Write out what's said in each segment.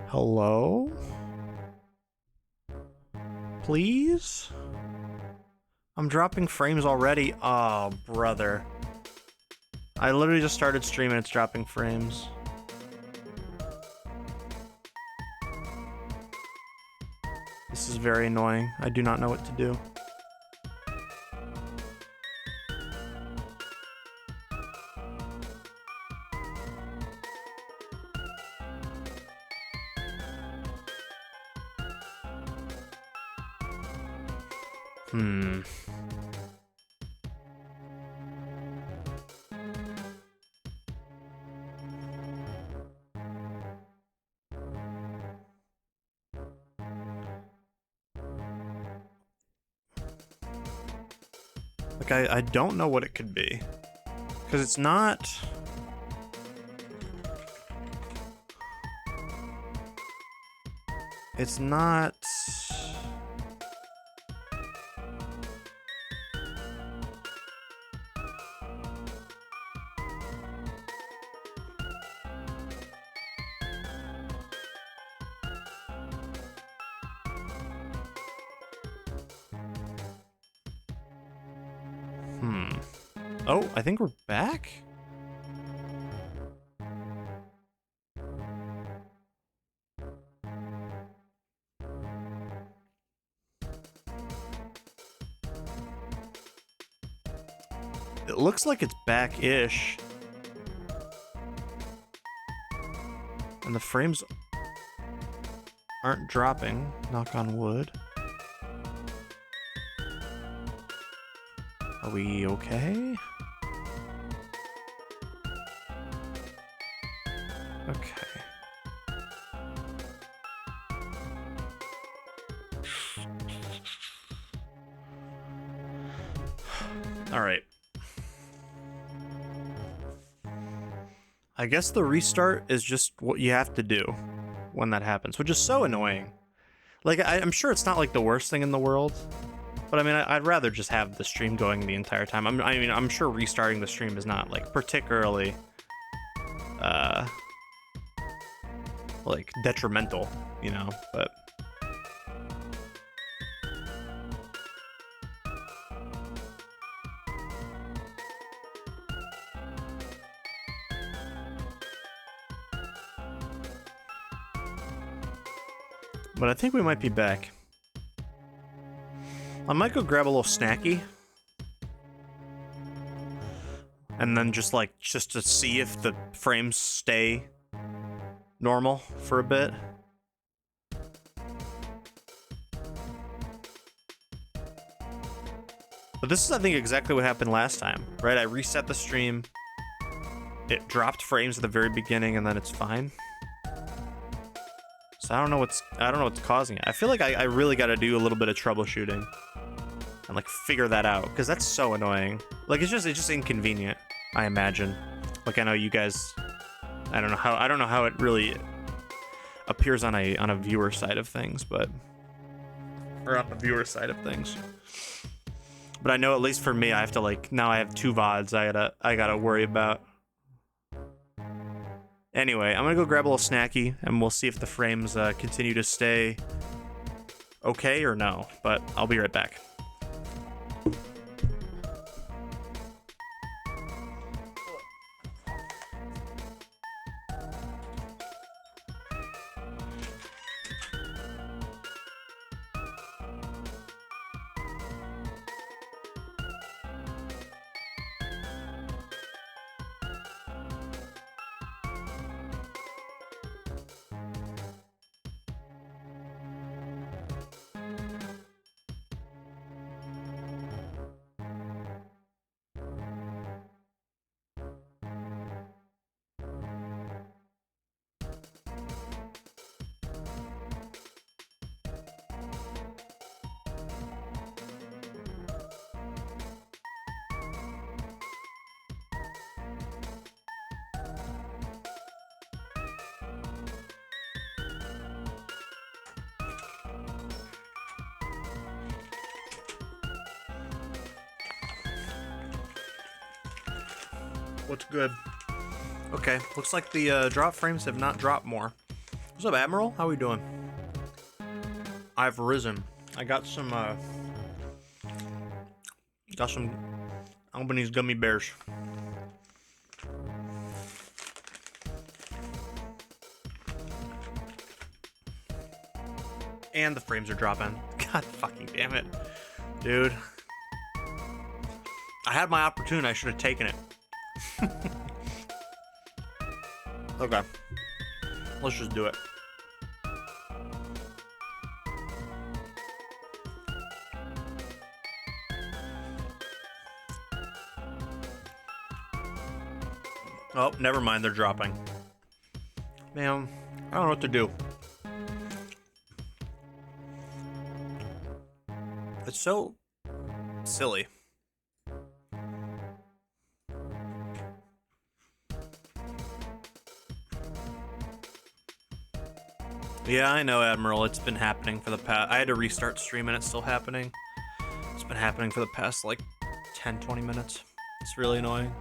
Hello? Please? I'm dropping frames already. Oh, brother. I literally just started streaming, it's dropping frames. This is very annoying. I do not know what to do. Like, I don't know what it could be. Because it's not... It's not... Oh, I think we're back? It looks like it's back-ish. And the frames aren't dropping, knock on wood. Are we okay? Okay. All right. I guess the restart is just what you have to do when that happens, which is so annoying. Like, I'm sure it's not like the worst thing in the world, but I mean, I'd rather just have the stream going the entire time. I'm sure restarting the stream is not like particularly like detrimental, you know, but I think we might be back. I might go grab a little snacky. And then just to see if the frames stay normal for a bit. But this is, I think, exactly what happened last time, right? I reset the stream. It dropped frames at the very beginning and then it's fine. So I don't know what's causing it. I feel like I really got to do a little bit of troubleshooting and like figure that out, because that's so annoying. Like, it's just inconvenient, I imagine. Like, I know you guys, I don't know how it really appears on a viewer side of things, but or on the viewer side of things. But I know, at least for me, I have to, like, now I have 2 VODs I gotta worry about. Anyway, I'm gonna go grab a little snacky, and we'll see if the frames continue to stay okay or no, but I'll be right back. What's good? Okay, looks like the drop frames have not dropped more. What's up, Admiral? How we doing? I've risen. I got some Albany's gummy bears. And the frames are dropping. God fucking damn it. Dude. I had my opportunity, I should have taken it. Okay. Let's just do it. Oh, never mind, they're dropping. Man, I don't know what to do. It's so silly. Yeah, I know, Admiral. It's been happening for the past... I had to restart stream and it's still happening. It's been happening for the past, like, 10, 20 minutes. It's really annoying.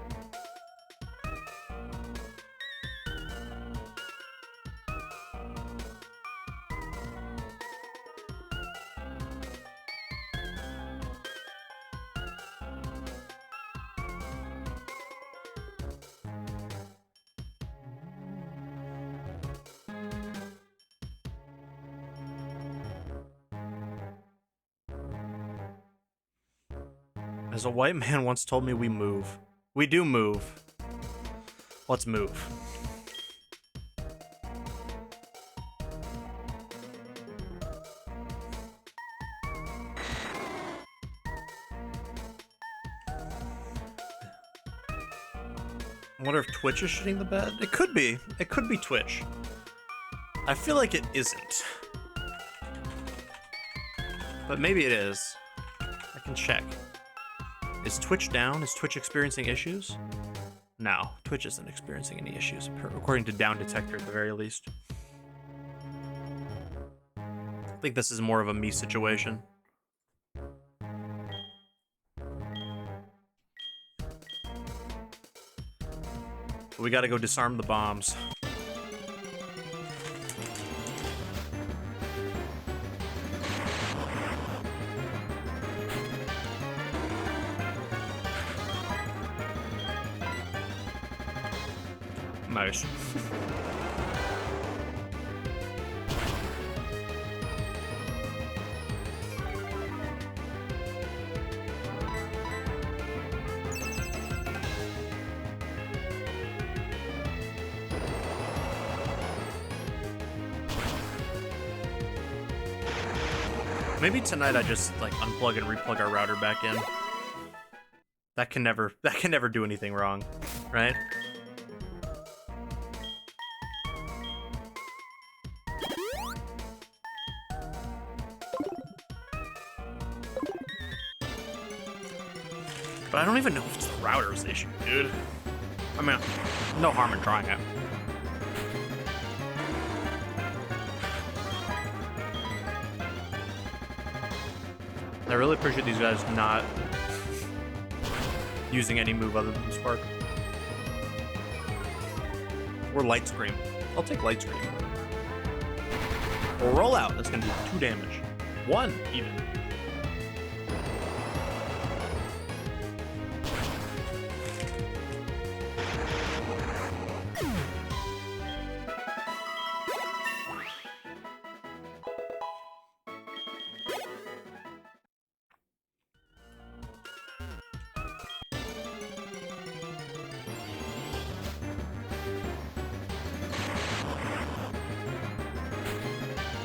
As a white man once told me, we move. We do move. Let's move. I wonder if Twitch is shitting the bed. It could be. It could be Twitch. I feel like it isn't. But maybe it is. I can check. Is Twitch down? Is Twitch experiencing issues? No, Twitch isn't experiencing any issues, according to Down Detector at the very least. I think this is more of a me situation. We gotta go disarm the bombs. Nice. Maybe tonight I just like unplug and replug our router back in. That can never do anything wrong, right? But I don't even know if it's the router's issue, dude. I mean, no harm in trying it. I really appreciate these guys not using any move other than Spark. Or Light Scream. I'll take Light Scream. Or Roll Out. That's going to do 2 damage. 1, even.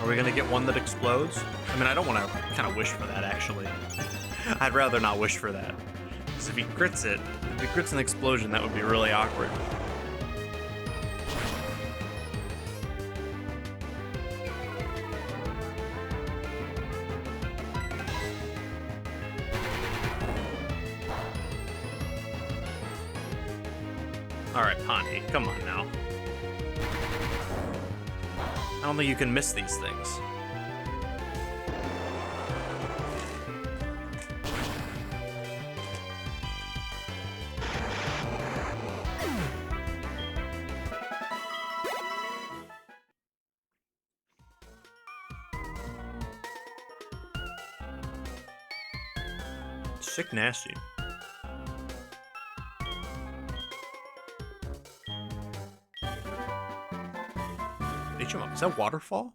Are we gonna get one that explodes? I mean, I don't want to kind of wish for that, actually. I'd rather not wish for that. Because if he crits it, if he crits an explosion, that would be really awkward. Alright, Ponty, come on now. I don't think you can miss these things. Sick nasty. HMO, is that waterfall?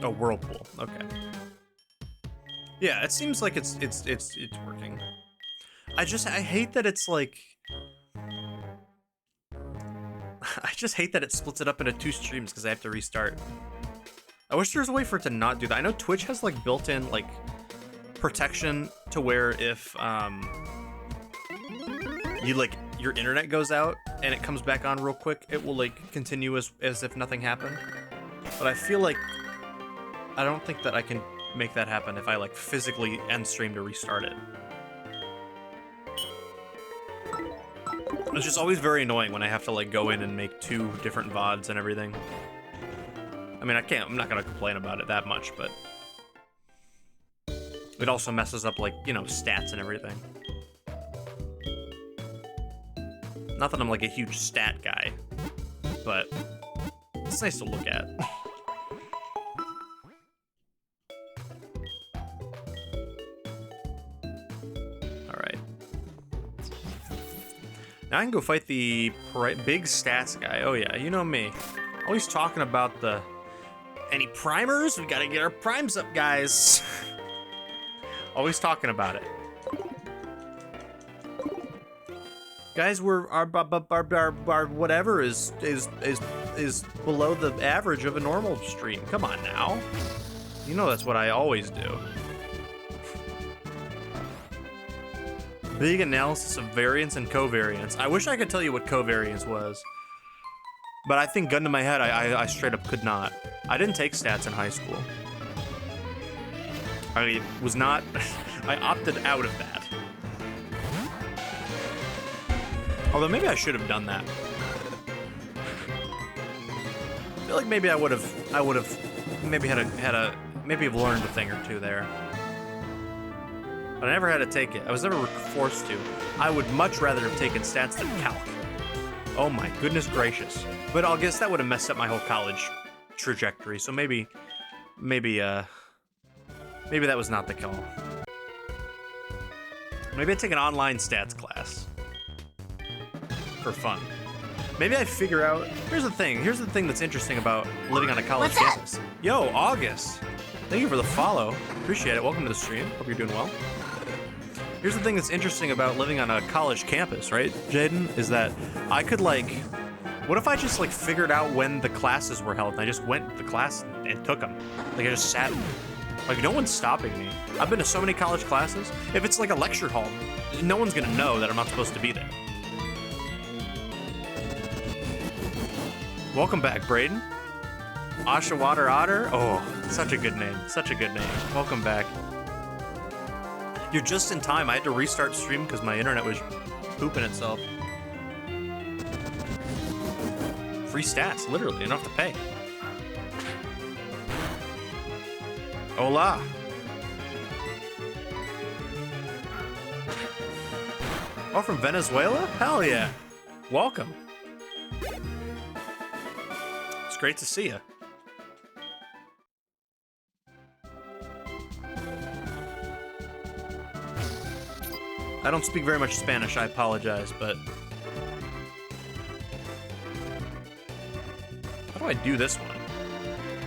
Oh, whirlpool. Okay. Yeah, it seems like it's working. I hate that it's like I just hate that it splits it up into 2 streams because I have to restart. I wish there was a way for it to not do that. I know Twitch has like built-in like protection to where if you like your internet goes out and it comes back on real quick, it will like continue as if nothing happened. But I feel like I don't think that I can make that happen if I like physically end stream to restart it. It's just always very annoying when I have to like go in and make 2 different VODs and everything. I mean, I'm not gonna complain about it that much, but it also messes up like, you know, stats and everything. Not that I'm like a huge stat guy, but it's nice to look at. Now I can go fight the big stats guy. Oh yeah, you know me. Always talking about any primers? We gotta get our primes up, guys. Always talking about it. Guys, our whatever is below the average of a normal stream. Come on now. You know that's what I always do. Big analysis of variance and covariance. I wish I could tell you what covariance was. But I think, gun to my head, I straight up could not. I didn't take stats in high school. I was not... I opted out of that. Although maybe I should have done that. I feel like maybe I would have maybe maybe have learned a thing or 2 there. But I never had to take it. I was never forced to. I would much rather have taken stats than calc. Oh my goodness gracious. But I guess that would have messed up my whole college trajectory. So maybe that was not the call. Maybe I take an online stats class. For fun. Maybe I figure out... Here's the thing that's interesting about living on a college campus. Yo, August. Thank you for the follow. Appreciate it. Welcome to the stream. Hope you're doing well. Here's the thing that's interesting about living on a college campus, right, Jaden? Is that I could like... What if I just like figured out when the classes were held and I just went to the class and took them? Like I just sat in them. Like no one's stopping me. I've been to so many college classes. If it's like a lecture hall, no one's gonna know that I'm not supposed to be there. Welcome back, Braden. Ashawater Otter. Oh, such a good name. Such a good name. Welcome back. You're just in time. I had to restart stream because my internet was pooping itself. Free stats, literally. You don't have to pay. Hola. Oh, from Venezuela? Hell yeah. Welcome. It's great to see you. I don't speak very much Spanish, I apologize, but... How do I do this one?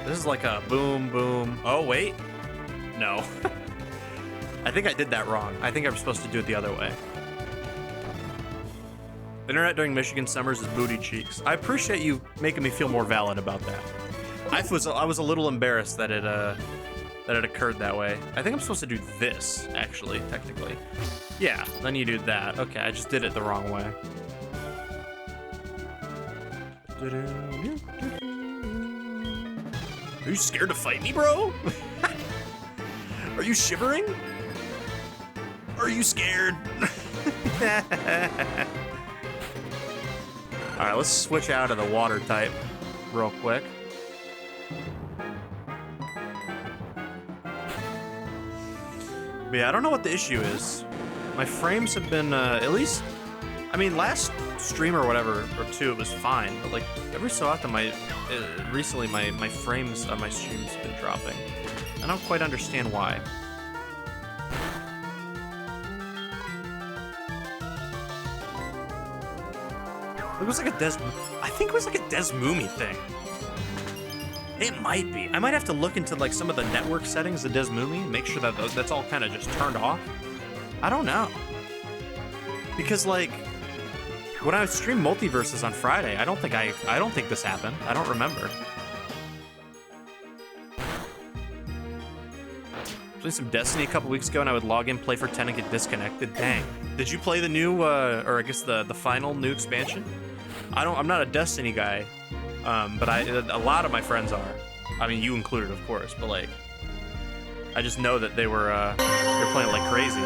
This is like a boom, boom... Oh, wait. No. I think I did that wrong. I think I'm supposed to do it the other way. Internet during Michigan summers is booty cheeks. I appreciate you making me feel more valid about that. I was a little embarrassed that it occurred that way. I think I'm supposed to do this, actually, technically. Yeah, then you do that. Okay, I just did it the wrong way. Are you scared to fight me, bro? Are you shivering? Are you scared? Alright, let's switch out of the water type real quick. But yeah, I don't know what the issue is. My frames have been, at least, I mean, last stream or whatever, or 2, it was fine. But like, every so often, recently my frames on my streams have been dropping. I don't quite understand why. was like a I think it was like a Desmumi thing. It might be. I might have to look into like some of the network settings of Desmumi and make sure that that's all kind of just turned off. I don't know. Because like when I streamed Multiverses on Friday, I don't think this happened. I don't remember. Played some Destiny a couple weeks ago, and I would log in, play for 10, and get disconnected. Dang. Did you play the new, or I guess the final new expansion? I'm not a Destiny guy, but a lot of my friends are. I mean, you included, of course, but like, I just know that they're playing like crazy.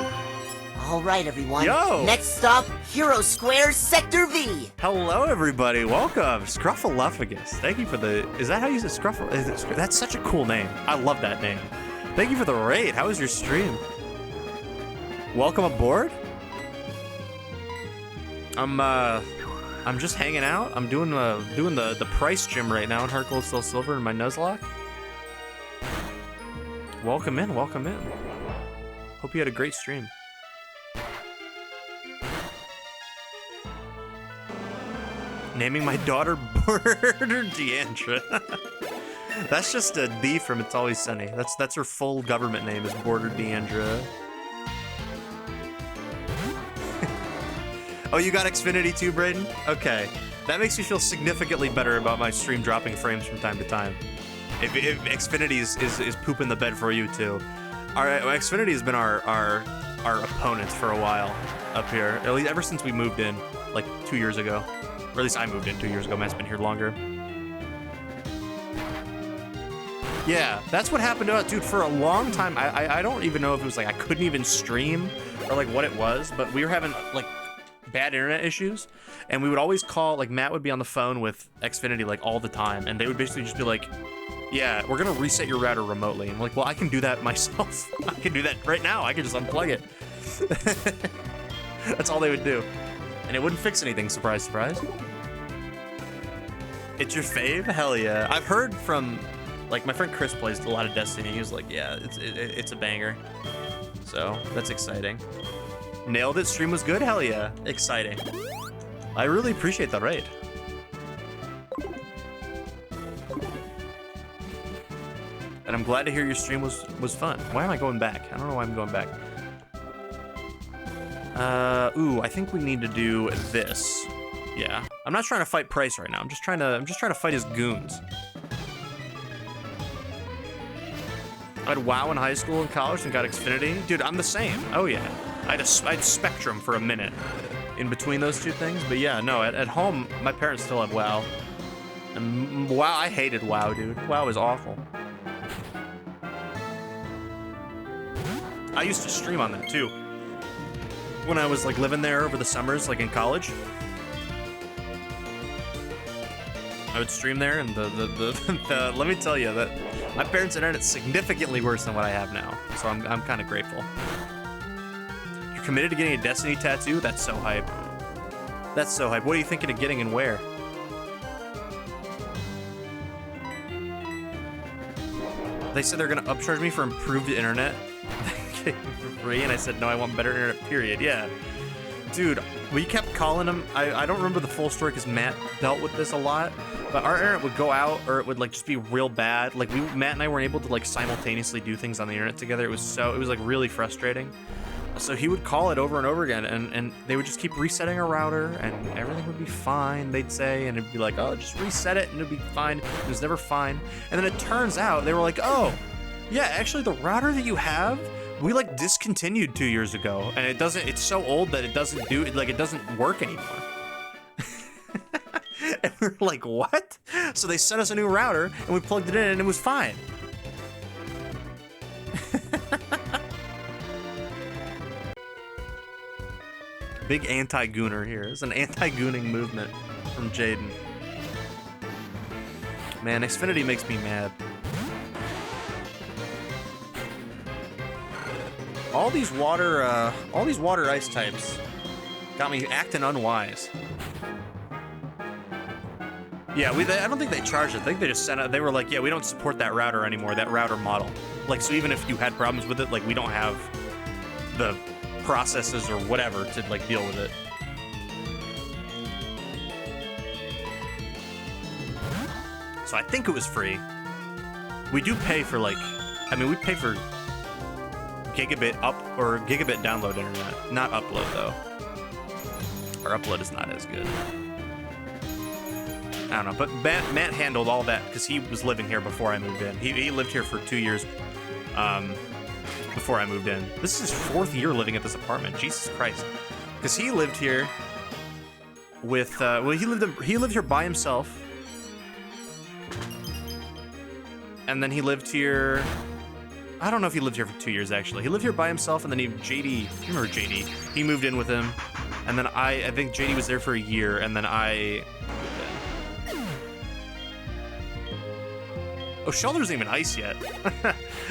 All right, everyone. Yo! Next stop, Hero Square, Sector V. Hello, everybody. Welcome, Scruffaluffagus. Thank you for the. Is that how you say Scruffle? That's such a cool name. I love that name. Thank you for the raid. How was your stream? Welcome aboard. I'm just hanging out. I'm doing the Pryce gym right now in HeartGold, SoulSilver, in my Nuzlocke. Welcome in. Welcome in. Hope you had a great stream. Naming my daughter Border Deandra. That's just a D from It's Always Sunny. That's her full government name is Border Deandra. Oh, you got Xfinity too, Brayden? Okay. That makes me feel significantly better about my stream dropping frames from time to time. If Xfinity is pooping the bed for you too. Alright, well, Xfinity has been our opponents for a while up here. At least ever since we moved in, like 2 years ago. Or at least I moved in 2 years ago. Matt's been here longer. Yeah, that's what happened to us, dude. For a long time, I don't even know if it was like I couldn't even stream or like what it was, but we were having like bad internet issues, and we would always call, like Matt would be on the phone with Xfinity like all the time, and they would basically just be like, yeah, we're gonna reset your router remotely. And I'm like, well, I can do that myself. I can do that right now. I can just unplug it. That's all they would do, and it wouldn't fix anything. Surprise, surprise. It's your fave? Hell yeah. I've heard from, like, my friend Chris plays a lot of Destiny. He was like, yeah, it's a banger. So, that's exciting. Nailed it. Stream was good? Hell yeah. Exciting. I really appreciate the raid. And I'm glad to hear your stream was fun. Why am I going back? I don't know why I'm going back. Ooh, I think we need to do this. Yeah. I'm not trying to fight Pryce right now. I'm just trying to fight his goons. I had WoW in high school and college and got Xfinity. Dude, I'm the same. Oh yeah. I had Spectrum for a minute in between those two things. But yeah, no, at home, my parents still have WoW. And WoW, I hated WoW, dude. WoW is awful. I used to stream on that too. When I was like living there over the summers, like in college. I would stream there, and the let me tell you that my parents' internet's significantly worse than what I have now, so I'm kind of grateful. You're committed to getting a Destiny tattoo? That's so hype. That's so hype. What are you thinking of getting and where? They said they're gonna upcharge me for improved internet for free, and I said no, I want better internet. Period. Yeah. Dude, we kept calling him. I don't remember the full story because Matt dealt with this a lot, but our internet would go out or it would like just be real bad. Like Matt and I weren't able to like simultaneously do things on the internet together. It was like really frustrating. So he would call it over and over again, and they would just keep resetting our router, and everything would be fine, they'd say, and it'd be like, oh, just reset it and it'd be fine. It was never fine. And then it turns out they were like, oh, yeah, actually the router that you have, we like discontinued 2 years ago, and it's so old that it doesn't work anymore. And we were like, what? So they sent us a new router, and we plugged it in, and it was fine. Big anti-gooner here. It's an anti-gooning movement from Jaden. Man, Xfinity makes me mad. All these water ice types got me acting unwise. Yeah, I don't think they charged it. I think they just sent it. They were like, yeah, we don't support that router anymore, that router model. Like, so even if you had problems with it, like, we don't have the processes or whatever to like deal with it. so I think it was free. We do pay for like, I mean, we pay for gigabit up or gigabit download internet, not upload though. Our upload is not as good. I don't know, but Matt handled all that because he was living here before I moved in. He lived here for 2 years before I moved in. This is his 4th year living at this apartment. Jesus Christ. Because he lived here with, well, he lived here by himself. And then he lived here, I don't know if he lived here for 2 years actually. He lived here by himself, and then JD, you remember JD? He moved in with him. And then I think JD was there for a year, and then I... Oh, Shelter's not even ice yet.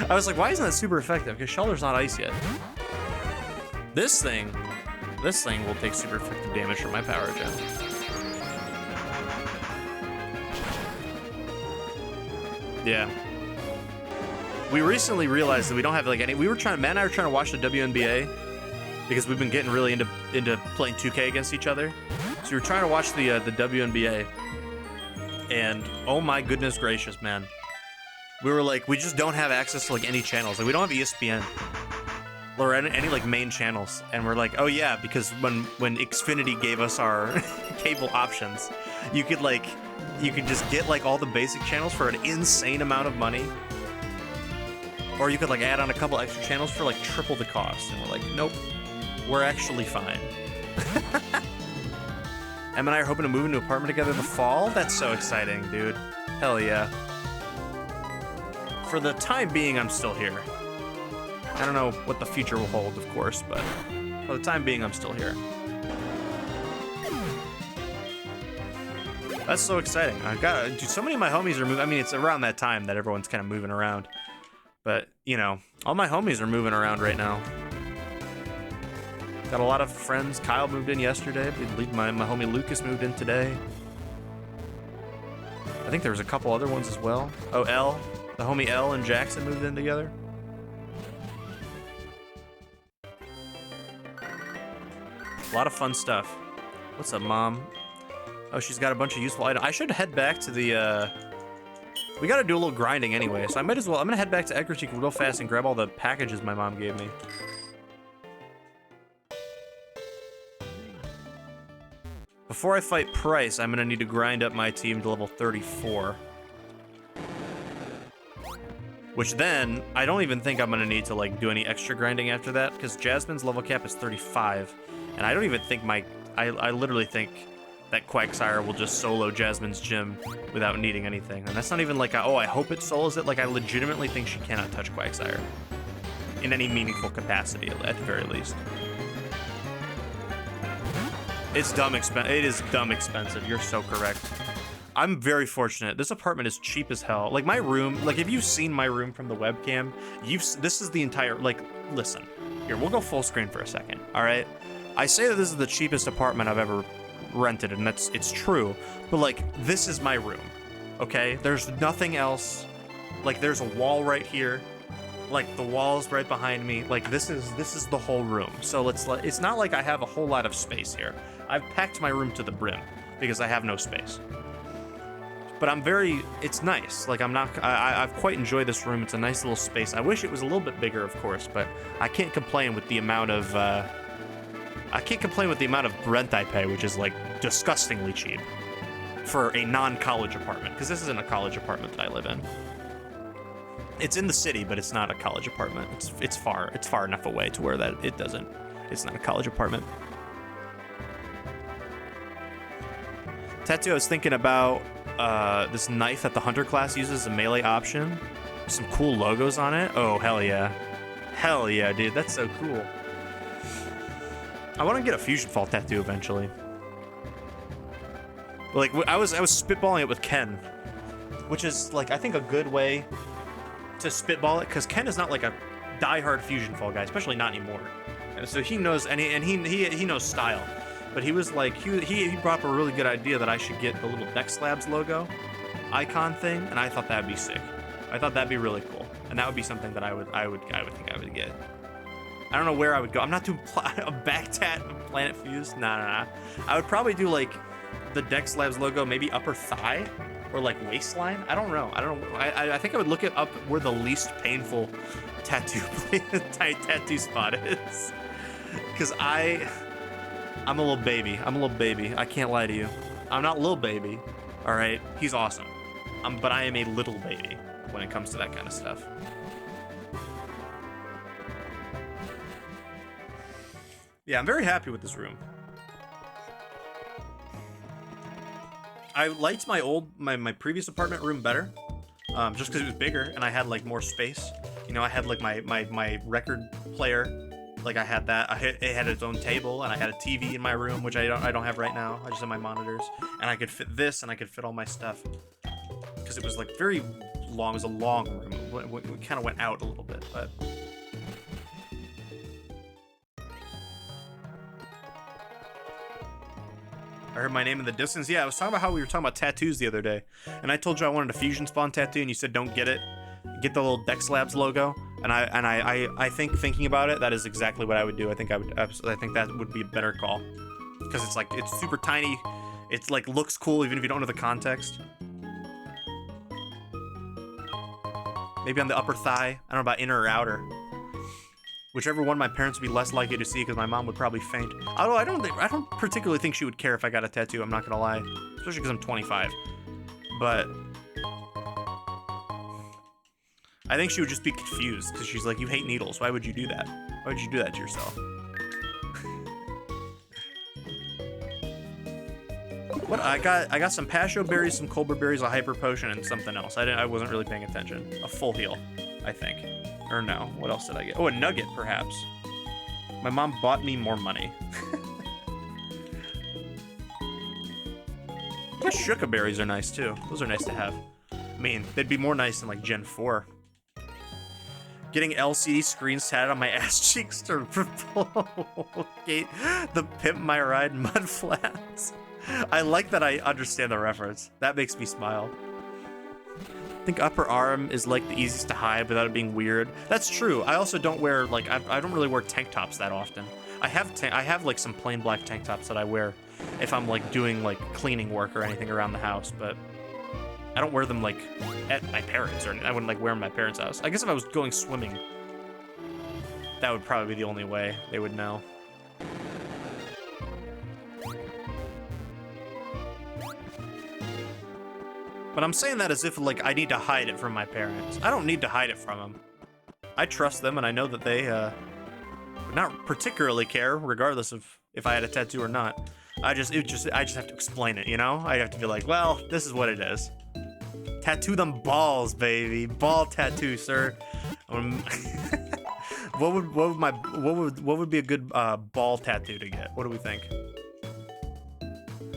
I was like, why isn't that super effective? Because Shelter's not ice yet. This thing will take super effective damage from my power gen. Yeah. We recently realized that we don't have like any. Matt and I were trying to watch the WNBA because we've been getting really into playing 2K against each other. So we were trying to watch the WNBA, and oh my goodness gracious, man. We were like, we just don't have access to like any channels. Like we don't have ESPN or any like main channels. And we're like, oh yeah, because when Xfinity gave us our cable options, you could just get like all the basic channels for an insane amount of money. Or you could like add on a couple extra channels for like triple the cost. And we're like, nope, we're actually fine. Em and I are hoping to move into an apartment together in the fall. That's so exciting, dude. Hell yeah. For the time being, I'm still here. I don't know what the future will hold, of course, but for the time being, I'm still here. That's so exciting. Dude, so many of my homies are moving. I mean, it's around that time that everyone's kind of moving around. But, you know, all my homies are moving around right now. Got a lot of friends. Kyle moved in yesterday. My homie Lucas moved in today. I think there was a couple other ones as well. Oh, L. The homie L and Jackson moved in together. A lot of fun stuff. What's up, Mom? Oh, she's got a bunch of useful items. I should head back to the, we gotta do a little grinding anyway, so I might as well. I'm gonna head back to Edgar's real fast and grab all the packages my mom gave me. Before I fight Pryce, I'm gonna need to grind up my team to level 34. Which then, I don't even think I'm gonna need to like do any extra grinding after that, because Jasmine's level cap is 35. And I don't even think I literally think that Quagsire will just solo Jasmine's gym without needing anything. And that's not even like, oh, I hope it solos it. Like, I legitimately think she cannot touch Quagsire in any meaningful capacity, at the very least. It's dumb expensive. It is dumb expensive. You're so correct. I'm very fortunate. This apartment is cheap as hell. Like, my room, like, if you've seen my room from the webcam, this is the entire, like, listen. Here, we'll go full screen for a second, all right? I say that this is the cheapest apartment I've ever rented, and it's true, but like, this is my room, okay? There's nothing else. Like, there's a wall right here, like the wall's right behind me. Like, this is the whole room. So it's not like I have a whole lot of space here. I've packed my room to the brim because I have no space. But it's nice. Like, I've quite enjoyed this room. It's a nice little space. I wish it was a little bit bigger, of course, but I can't complain with the amount of rent I pay, which is like disgustingly cheap for a non-college apartment, because this isn't a college apartment that I live in. It's in the city, but it's not a college apartment. It's far enough away to where that it's not a college apartment. Tattoo, I was thinking about this knife that the hunter class uses, a melee option. Some cool logos on it. Oh, hell yeah. Hell yeah, dude. That's so cool. I want to get a fusion fall tattoo eventually. Like, I was spitballing it with Ken, which is like, I think a good way to spitball it, because Ken is not like a die-hard fusion fall guy, especially not anymore. And so he knows, and he knows style. But he was like, he brought up a really good idea that I should get the little Dex Labs logo icon thing, and I thought that'd be sick. I thought that'd be really cool, and that would be something that I would think I would get. I don't know where I would go. I'm not doing a back tat of Planet Fuse. Nah. I would probably do like the Dex Labs logo, maybe upper thigh, or like waistline. I don't know. I think I would look it up where the least painful tattoo tattoo spot is, because I'm a little baby. I'm a little baby. I can't lie to you. I'm not little baby. All right, he's awesome. But I am a little baby when it comes to that kind of stuff. Yeah, I'm very happy with this room. I liked my previous apartment room better, just because it was bigger and I had like more space. You know, I had like my record player, like I had that. It had its own table, and I had a TV in my room, which I don't have right now. I just have my monitors, and I could fit this, and I could fit all my stuff, because it was like very long. It was a long room. We kind of went out a little bit, but. I heard my name in the distance. Yeah, I was talking about how we were talking about tattoos the other day, and I told you I wanted a fusion spawn tattoo, and you said don't get it. Get the little Dex Labs logo, and I think thinking about it, that is exactly what I would do. I think that would be a better call, because it's super tiny. It's like looks cool even if you don't know the context. Maybe on the upper thigh. I don't know about inner or outer. Whichever one my parents would be less likely to see, because my mom would probably faint. Although I don't particularly think she would care if I got a tattoo. I'm not gonna lie, especially because I'm 25. But I think she would just be confused, because she's like, "You hate needles. Why would you do that? Why would you do that to yourself?" What I got some passion berries, some Colbert berries, a hyper potion, and something else. I wasn't really paying attention. A full heal, I think. Or no, what else did I get? Oh, a nugget, perhaps. My mom bought me more money. I guess Shuka berries are nice, too. Those are nice to have. I mean, they'd be more nice than, like, Gen 4. Getting LCD screens tatted on my ass cheeks to prolongate the Pimp My Ride mud flats. I like that I understand the reference. That makes me smile. I think upper arm is like the easiest to hide without it being weird. That's true. I also don't wear like I don't really wear tank tops that often. I have like some plain black tank tops that I wear if I'm like doing like cleaning work or anything around the house, but I don't wear them like at my parents, or I wouldn't like wear them at my parents' house. I guess if I was going swimming, that would probably be the only way they would know. But I'm saying that as if, like, I need to hide it from my parents. I don't need to hide it from them. I trust them, and I know that they would not particularly care, regardless of if I had a tattoo or not. I just have to explain it, you know? I have to be like, well, this is what it is. Tattoo them balls, baby. Ball tattoo, sir. What would be a good ball tattoo to get? What do we think?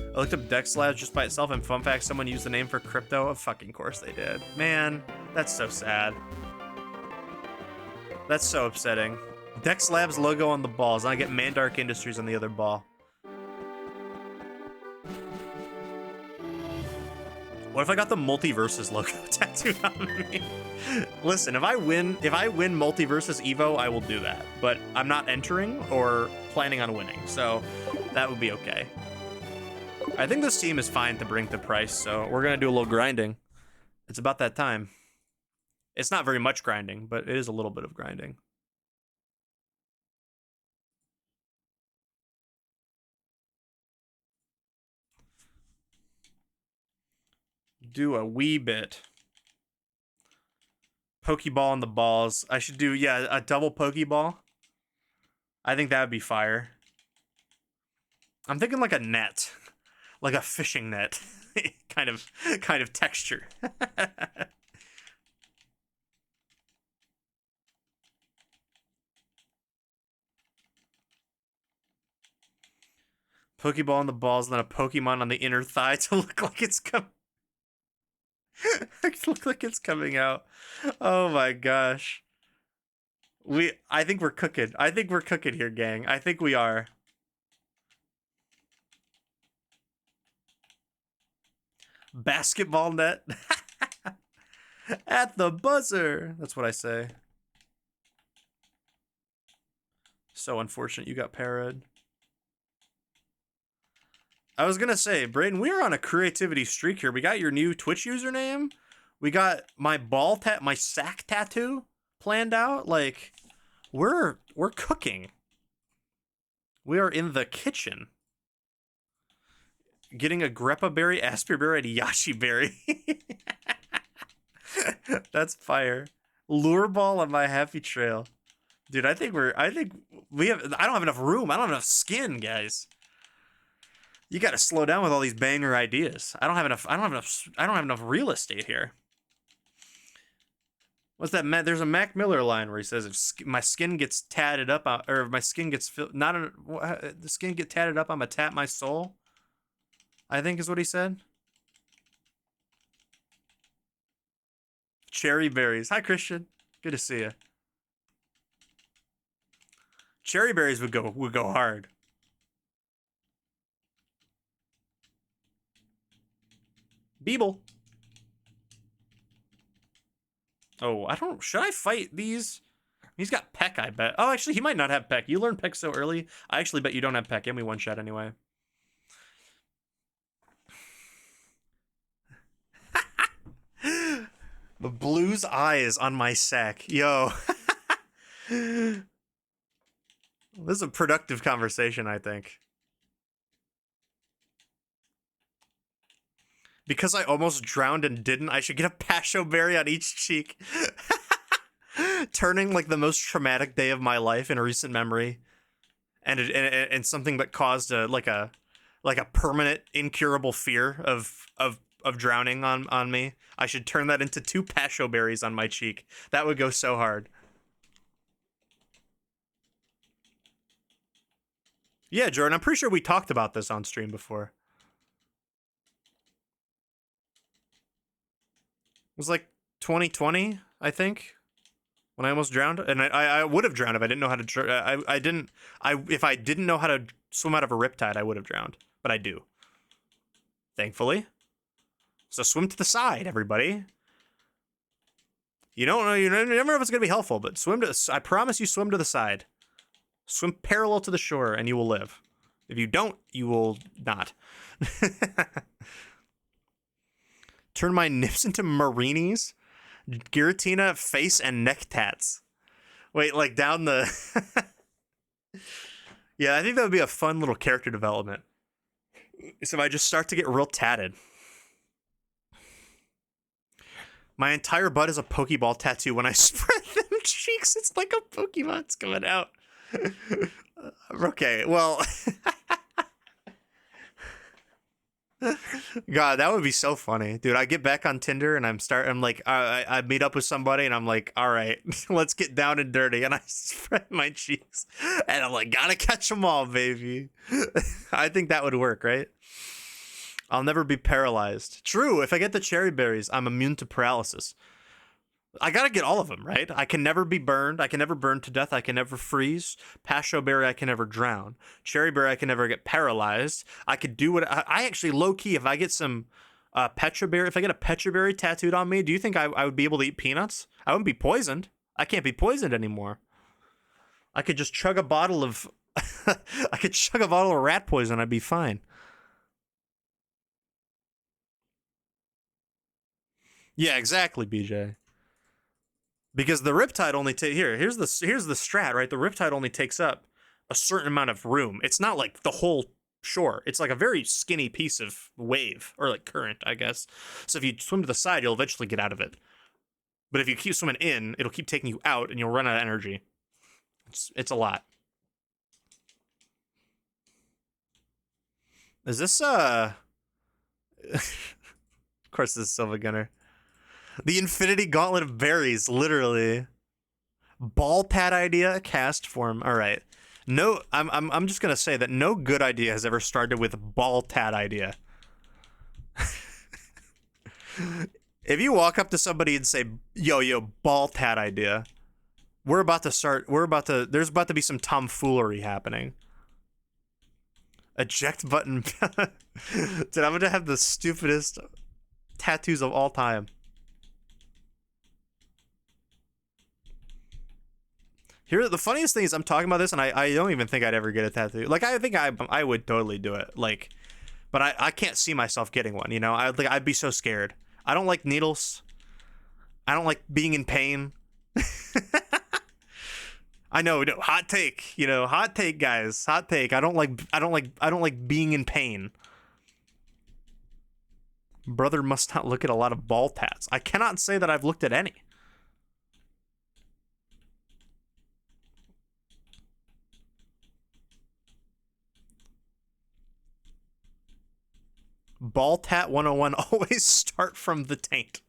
I looked up Dex Labs just by itself, and fun fact, someone used the name for crypto. Of fucking course they did. Man, that's so sad. That's so upsetting. Dex Labs logo on the balls, and I get Mandark Industries on the other ball. What if I got the Multiverses logo tattooed on me? Listen, if I win Multiverses Evo, I will do that. But I'm not entering or planning on winning, so that would be okay. I think this team is fine to bring to Pryce, so we're gonna do a little grinding. It's about that time. It's not very much grinding, but it is a little bit of grinding. Do a wee bit. Pokeball on the balls. I should do, yeah, a double Pokeball. I think that would be fire. I'm thinking like a net. Like a fishing net. kind of texture. Pokeball on the balls, and then a Pokemon on the inner thigh to look like it's coming out. Oh my gosh. I think we're cooking. I think we're cooking here, gang. I think we are. Basketball net. At the buzzer. That's what I say. So unfortunate you got parried. I was gonna say, Brayden, we are on a creativity streak here. We got your new Twitch username. We got my my sack tattoo planned out. Like, we're cooking. We are in the kitchen. Getting a Greppa berry, Asper berry, and Yashi berry. That's fire. Lure ball on my happy trail. Dude, I think I don't have enough room. I don't have enough skin, guys. You gotta slow down with all these banger ideas. I don't have enough real estate here. What's that? There's a Mac Miller line where he says, "If my skin gets tatted up, or if my skin gets the skin get tatted up, I'ma tat my soul." I think is what he said. Cherry berries. Hi, Christian. Good to see you. Cherry berries would go hard. Beeble. Oh, should I fight these? He's got Peck, I bet. Oh, actually, he might not have Peck. You learned Peck so early. I actually bet you don't have Peck, and we one-shot anyway. The blue's eyes on my sack. Yo. This is a productive conversation, I think. Because I almost drowned and didn't, I should get a passion berry on each cheek. Turning like the most traumatic day of my life in recent memory. And something that caused a permanent incurable fear of drowning on me. I should turn that into 2 passion berries on my cheek. That would go so hard. Yeah, Jordan, I'm pretty sure we talked about this on stream before. It was like 2020, I think, when I almost drowned, and I would have drowned if I didn't know how to. If I didn't know how to swim out of a riptide, I would have drowned, but I do. Thankfully. So swim to the side, everybody. You don't know. You never know if it's gonna be helpful, but swim to. I promise you, swim to the side. Swim parallel to the shore, and you will live. If you don't, you will not. Turn my nips into marinis, Giratina face and neck tats. Wait, like down the... Yeah, I think that would be a fun little character development. So if I just start to get real tatted. My entire butt is a Pokeball tattoo. When I spread them cheeks, it's like a Pokemon's coming out. Okay, well... God, that would be so funny, dude. I get back on Tinder and I'm like, I meet up with somebody and I'm like, all right, let's get down and dirty, and I spread my cheeks and I'm like, gotta catch them all, baby. I think that would work, right? I'll never be paralyzed. True, if I get the cherry berries, I'm immune to paralysis. I gotta get all of them, right? I can never be burned. I can never burn to death. I can never freeze. Passion berry, I can never drown. Cherry berry, I can never get paralyzed. I could do what I actually low key. If I get some petra berry, if I get a petra berry tattooed on me, do you think I would be able to eat peanuts? I wouldn't be poisoned. I can't be poisoned anymore. I could just chug a bottle of. I could chug a bottle of rat poison. I'd be fine. Yeah, exactly, BJ. Because the riptide only here's the strat, right? The riptide only takes up a certain amount of room. It's not like the whole shore. It's like a very skinny piece of wave or like current, I guess. So if you swim to the side, you'll eventually get out of it. But if you keep swimming in, it'll keep taking you out and you'll run out of energy. It's a lot. Is this of course this is Silva Gunner. The Infinity Gauntlet of Berries, literally. Ball pad idea, cast form. All right. No, I'm just gonna say that no good idea has ever started with ball tat idea. If you walk up to somebody and say, yo, ball tat idea, there's about to be some tomfoolery happening. Eject button. Dude, I'm gonna have the stupidest tattoos of all time. Here, the funniest thing is I'm talking about this and I don't even think I'd ever get a tattoo. Like, I think I would totally do it. Like, But I can't see myself getting one, you know? I'd be so scared. I don't like needles. I don't like being in pain. I know, no, hot take, you know, hot take, guys, hot take. I don't like being in pain. Brother must not look at a lot of ball tats. I cannot say that I've looked at any. Ball tat 101, always start from the taint.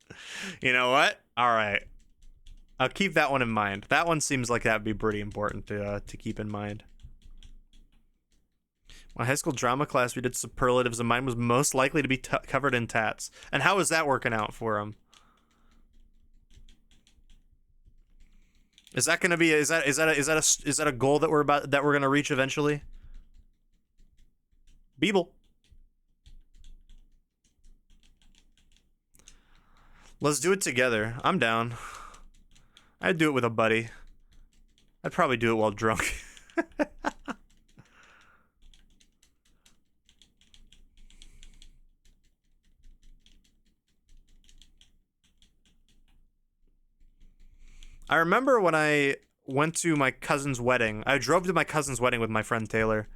You know what? All right. I'll keep that one in mind. That one seems like that'd be pretty important to keep in mind. My high school drama class, we did superlatives, and mine was most likely to be covered in tats. And how is that working out for him? Is that gonna be? Is that a goal that we're gonna reach eventually? Beeble. Let's do it together. I'm down. I'd do it with a buddy. I'd probably do it while drunk. I remember when I went to my cousin's wedding. I drove to my cousin's wedding with my friend Taylor.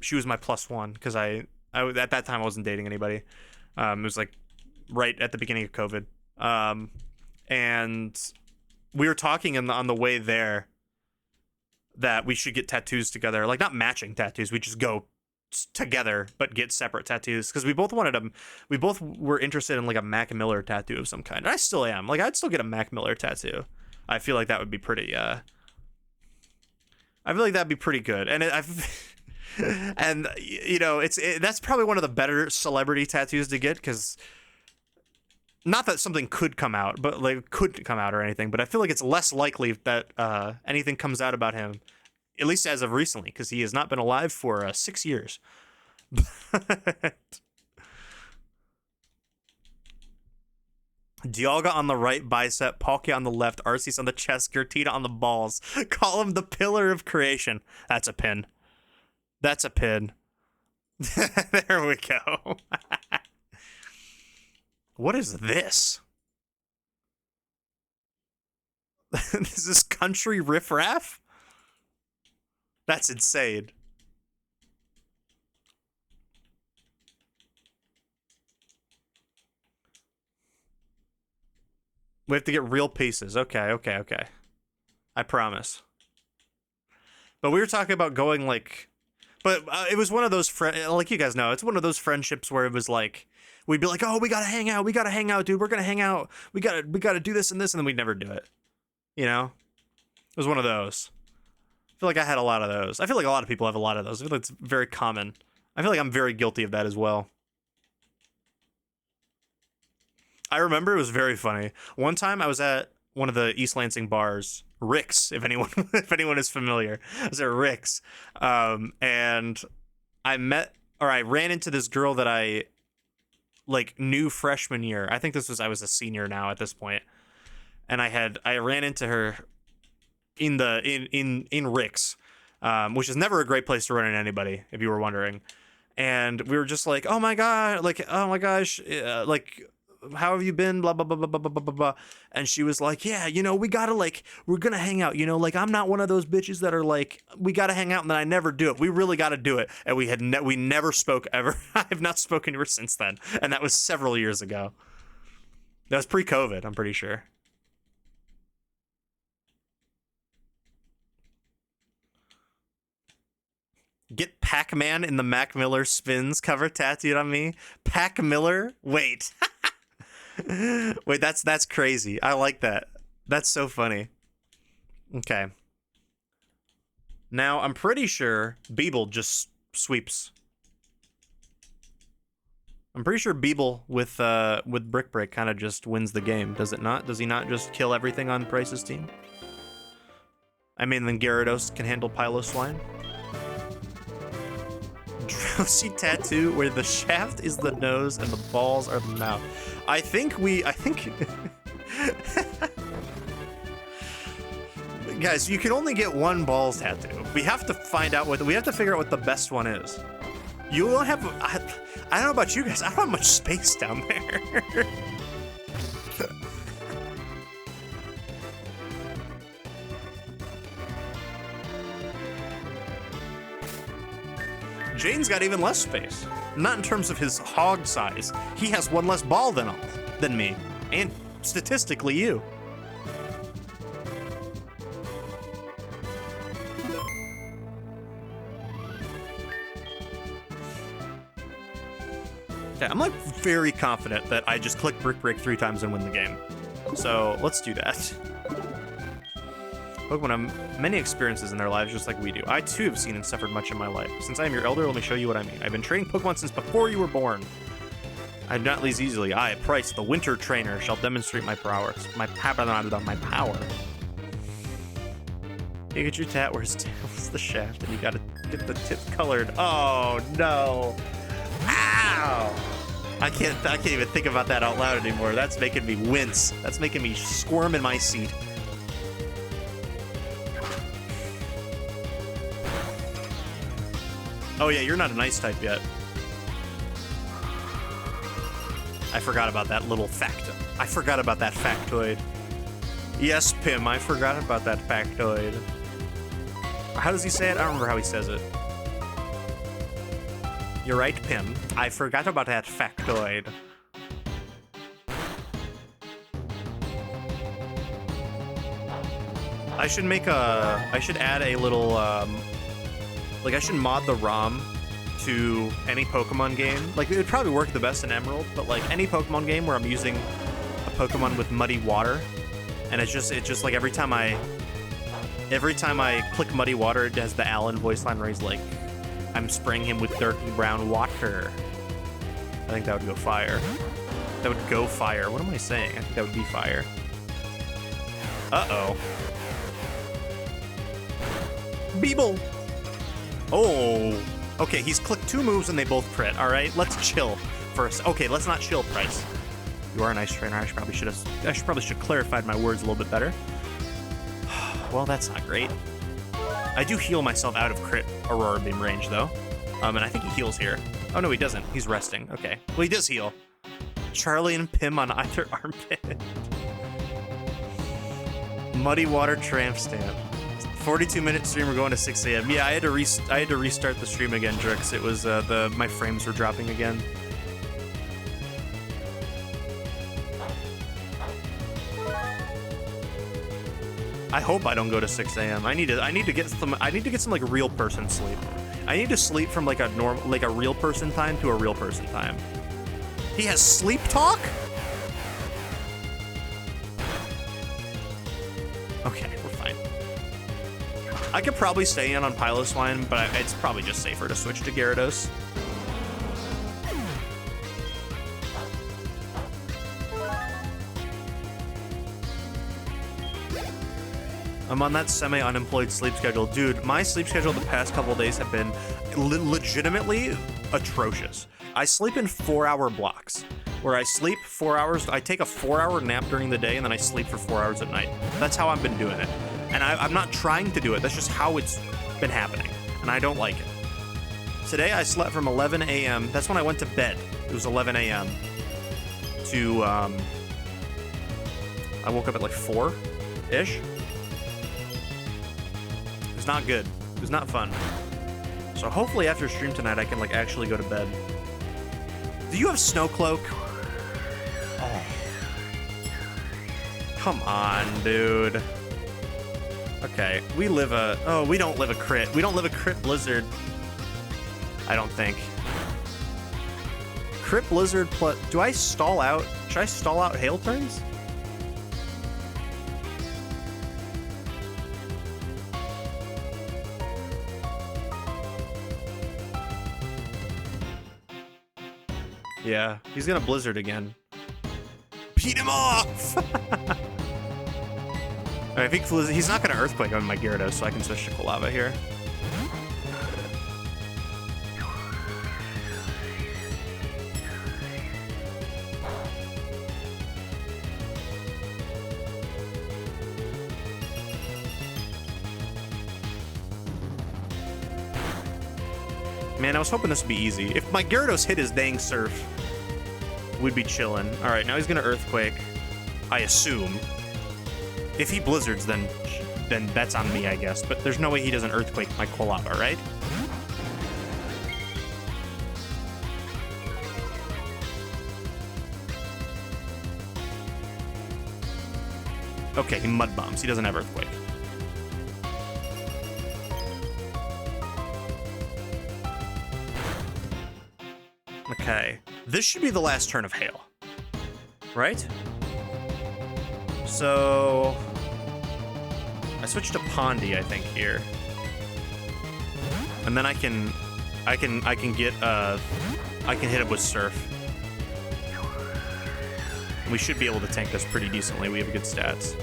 She was my +1 because I at that time I wasn't dating anybody. It was like right at the beginning of COVID. And we were talking on the way there that we should get tattoos together, like not matching tattoos. We just go together but get separate tattoos because we both wanted them. We both were interested in like a Mac Miller tattoo of some kind. And I still am. Like I'd still get a Mac Miller tattoo. I feel like that would be pretty. I feel like that'd be pretty good. And and you know that's probably one of the better celebrity tattoos to get because. Not that something could come out, but like couldn't come out or anything. But I feel like it's less likely that anything comes out about him, at least as of recently, because he has not been alive for 6 years. Dialga on the right bicep, Palkia on the left, Arceus on the chest, Giratina on the balls. Call him the pillar of creation. That's a pin. That's a pin. There we go. What is this? Is this country riffraff? That's insane. We have to get real pieces. Okay. I promise. But we were talking about going like... But it was one of those... Like you guys know, it's one of those friendships where it was like... We'd be like, oh, we gotta hang out, dude. We're gonna hang out. We gotta do this and this, and then we'd never do it. You know? It was one of those. I feel like I had a lot of those. I feel like a lot of people have a lot of those. I feel like it's very common. I feel like I'm very guilty of that as well. I remember it was very funny. One time I was at one of the East Lansing bars, Rick's, if anyone is familiar. I was at Rick's. And I ran into this girl that I knew freshman year. I think I was a senior now at this point. And I ran into her in Rick's, which is never a great place to run into anybody, if you were wondering. And we were just like, oh my god, oh my gosh, how have you been? Blah blah blah blah blah blah blah blah. And she was like, yeah, you know, we're gonna hang out. You know, I'm not one of those bitches that are like, we gotta hang out, and then I never do it. We really gotta do it. And we never spoke ever. I have not spoken to her since then, and that was several years ago. That was pre-COVID, I'm pretty sure. Get Pac-Man in the Mac Miller Spins cover tattooed on me. Pac Miller? Wait. Wait, that's crazy. I like that. That's so funny. Okay. Now, I'm pretty sure Beeble just sweeps. I'm pretty sure Beeble with Brick Break kind of just wins the game, does it not? Does he not just kill everything on Pryce's team? I mean, then Gyarados can handle Piloswine. Drowsy tattoo where the shaft is the nose and the balls are the mouth. I think guys, you can only get one balls tattoo. We have to figure out what the best one is. You don't have... I don't know about you guys. I don't have much space down there. Jane's got even less space. Not in terms of his hog size. He has one less ball than me. And statistically, you. Okay, I'm like very confident that I just click Brick Break 3 times and win the game. So let's do that. Pokemon have many experiences in their lives just like we do. I too have seen and suffered much in my life. Since I am your elder, let me show you what I mean. I've been training Pokemon since before you were born. I do not lose easily. I, Pryce, the winter trainer, shall demonstrate my prowess. My power. Pikachu tat where his tail is the shaft, and you gotta get the tip colored. Oh no. Ow! I can't even think about that out loud anymore. That's making me wince. That's making me squirm in my seat. Oh yeah, you're not an ice type yet. I forgot about that little fact. I forgot about that factoid. Yes, Pim, I forgot about that factoid. How does he say it? I don't remember how he says it. You're right, Pim. I forgot about that factoid. I should add a little, like I should mod the ROM to any Pokemon game. Like it would probably work the best in Emerald, but like any Pokemon game where I'm using a Pokemon with muddy water, and it's just like every time I click muddy water, it has the Alan voice line where he's like, I'm spraying him with dirty brown water. I think that would go fire. That would go fire. What am I saying? I think that would be fire. Uh-oh. Beeble! Oh. Okay, he's clicked 2 moves and they both crit. All right, let's chill first. Okay, let's not chill, Pryce. You are a nice trainer. I probably should have clarified my words a little bit better. Well, that's not great. I do heal myself out of crit Aurora Beam range, though. And I think he heals here. Oh, no, he doesn't. He's resting. Okay. Well, he does heal. Charlie and Pim on either armpit. Muddy Water Tramp Stamp. 42-minute stream. We're going to 6 a.m. Yeah, I had to restart the stream again, Drix. It was my frames were dropping again. I hope I don't go to 6 a.m. I need to get some like real person sleep. I need to sleep from like a real person time to a real person time. He has sleep talk? Okay, we're fine. I could probably stay in on Piloswine, but it's probably just safer to switch to Gyarados. I'm on that semi-unemployed sleep schedule. Dude, my sleep schedule the past couple of days have been legitimately atrocious. I sleep in 4-hour blocks, where I sleep 4 hours, I take a 4-hour nap during the day, and then I sleep for 4 hours at night. That's how I've been doing it. And I'm not trying to do it, that's just how it's been happening, and I don't like it. Today I slept from 11 a.m., that's when I went to bed. It was 11 a.m. to, I woke up at like 4-ish. Not good. It was not fun. So hopefully after stream tonight I can like actually go to bed. Do you have Snow Cloak? Oh. Come on, dude. Okay, we don't live a crit. We don't live a crit blizzard. I don't think. Crit blizzard plus, do I stall out? Should I stall out hail turns? Yeah, he's gonna blizzard again. Beat him off! I think he's not gonna earthquake on my Gyarados, so I can switch to Kolava here. Man, I was hoping this would be easy. If my Gyarados hit his dang Surf, we'd be chilling. All right, now he's gonna Earthquake, I assume. If he Blizzards, then that's on me, I guess. But there's no way he doesn't Earthquake my Quilava, right? Okay, he Mud Bombs. He doesn't have Earthquake. Okay, this should be the last turn of Hail, right? So I switched to Pondy, I think, here, and then I can hit it with Surf. We should be able to tank this pretty decently. We have good stats.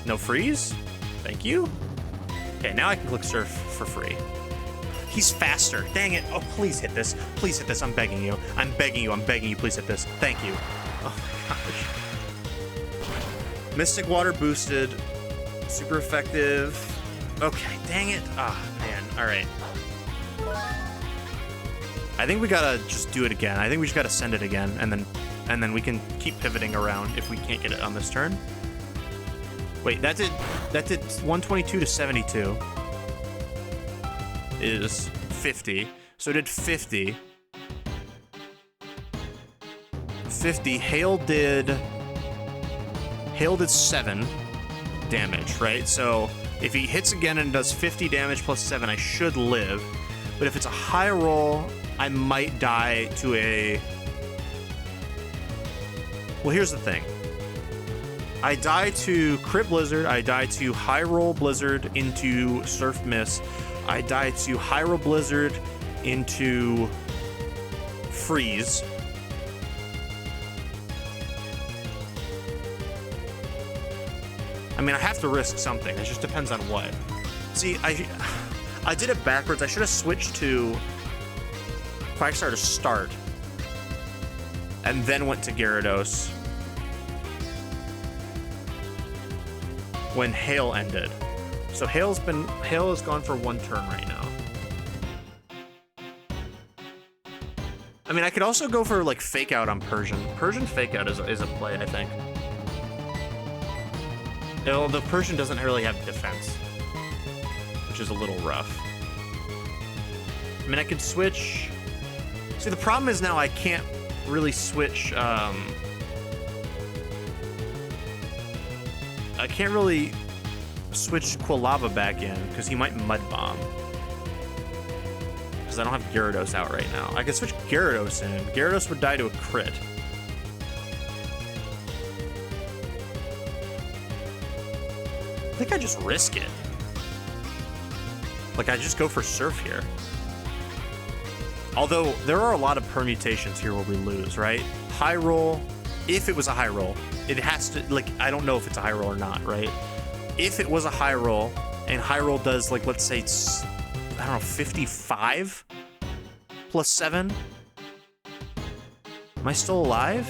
No freeze? Thank you. Okay, now I can click Surf for free. He's faster. Dang it. Oh, please hit this. Please hit this. I'm begging you. I'm begging you. I'm begging you. Please hit this. Thank you. Oh my gosh. Mystic Water boosted. Super effective. Okay, dang it. Ah, man. All right. I think we gotta just do it again. I think we just gotta send it again, and then we can keep pivoting around if we can't get it on this turn. Wait, that did 122 to 72 is 50. So it did 50. 50. Hail did 7 damage, right? So if he hits again and does 50 damage plus 7, I should live. But if it's a high roll, I might die to a... Well, here's the thing. I die to Crit Blizzard, I die to High Roll Blizzard into Surf Miss, I die to High Roll Blizzard into Freeze. I mean, I have to risk something. It just depends on what. See, I did it backwards. I should have switched to Quagsire to start, and then went to Gyarados when Hail ended. So Hail has gone for 1 turn right now. I mean, I could also go for like Fake Out on Persian. Persian Fake Out is a play, I think. The Persian doesn't really have defense, which is a little rough. I mean, I could switch. See, the problem is now I can't really switch. I can't really switch Quilava back in because he might Mud Bomb. Because I don't have Gyarados out right now. I could switch Gyarados in. Gyarados would die to a crit. I think I just risk it. Like, I just go for Surf here. Although, there are a lot of permutations here where we lose, right? High roll, if it was a high roll, it has to, like, I don't know if it's a high roll or not, right? If it was a high roll, and high roll does, like, let's say, it's, I don't know, 55 plus 7? Am I still alive?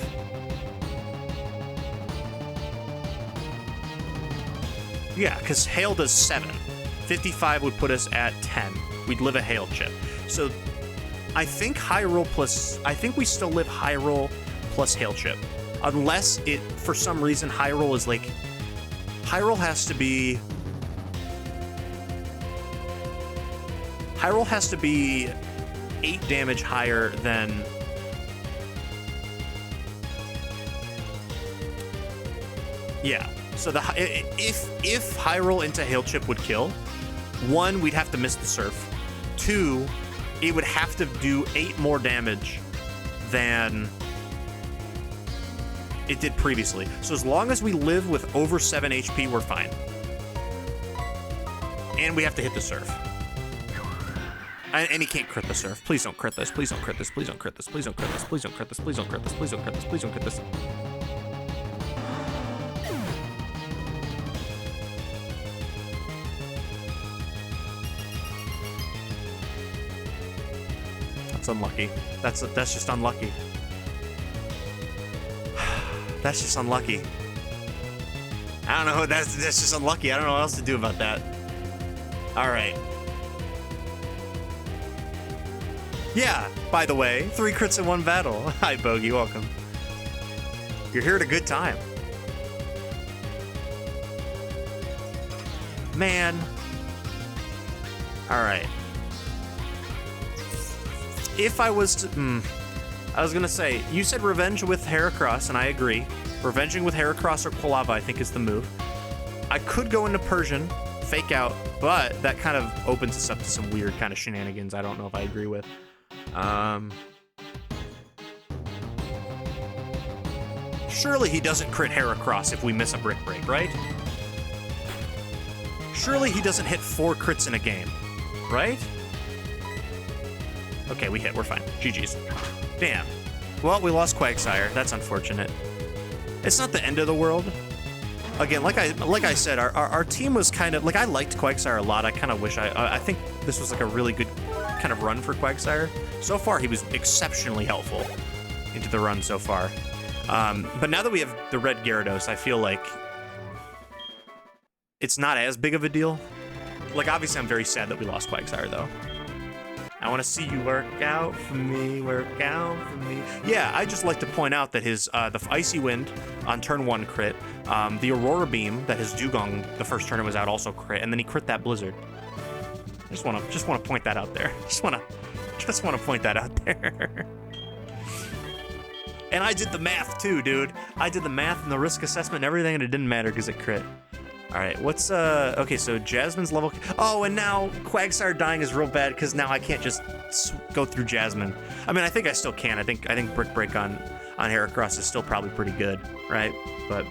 Yeah, because Hail does 7. 55 would put us at 10. We'd live a Hail chip. So I think high roll plus... I think we still live high roll plus Hail chip. Unless it, for some reason, high roll is like... High roll has to be... High roll has to be 8 damage higher than... Yeah. So the if high roll into Hail chip would kill, 1, we'd have to miss the Surf. 2, it would have to do 8 more damage than it did previously. So as long as we live with over 7 HP, we're fine. And we have to hit the Surf. And he can't crit the Surf. Please don't crit this. Please don't crit this. Please don't crit this. Please don't crit this. Please don't crit this. Please don't crit this. Please don't crit this. Please don't crit this. That's unlucky. That's just unlucky. That's just unlucky. I don't know. That's just unlucky. I don't know what else to do about that. All right. Yeah, by the way, 3 crits in 1 battle. Hi, Bogey, welcome. You're here at a good time. Man. Alright. If I was to... I was gonna say, you said Revenge with Heracross, and I agree. Revenging with Heracross or Quilava, I think, is the move. I could go into Persian, fake out, but that kind of opens us up to some weird kind of shenanigans I don't know if I agree with. Surely he doesn't crit Heracross if we miss a Brick Break, right? Surely he doesn't hit 4 crits in a game, right? Okay, we hit. We're fine. GG's. Damn. Well, we lost Quagsire. That's unfortunate. It's not the end of the world. Again, like I said, our team was kind of... Like, I liked Quagsire a lot. I kind of wish I think this was like a really good kind of run for Quagsire. So far, he was exceptionally helpful into the run so far. But now that we have the red Gyarados, I feel like it's not as big of a deal. Like, obviously, I'm very sad that we lost Quagsire, though. I want to see you work out for me, work out for me. Yeah, I just like to point out that his the Icy Wind on turn 1 crit, the Aurora Beam that his Dugong the first turn it was out also crit, and then he crit that Blizzard. I just want to point that out there. Just want to point that out there. And I did the math too, dude. I did the math and the risk assessment and everything, and it didn't matter because it crit. All right, what's okay, so Jasmine's level. Oh, and now Quagsire dying is real bad because now I can't just go through Jasmine. I mean, I think I still can. I think Brick Break on Heracross is still probably pretty good, right? But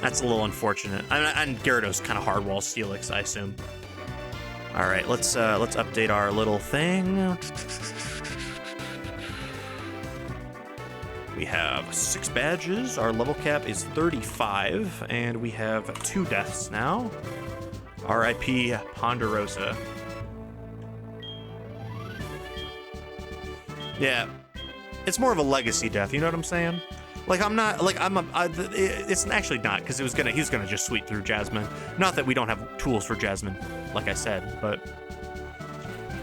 that's a little unfortunate. And Gyarados kind of hardwall Steelix, I assume. All right, let's update our little thing. We have 6 badges, our level cap is 35, and we have 2 deaths now. R.I.P. Ponderosa. Yeah, it's more of a legacy death, you know what I'm saying? Like, I'm not, like, it's actually not, because he's gonna just sweep through Jasmine. Not that we don't have tools for Jasmine, like I said, but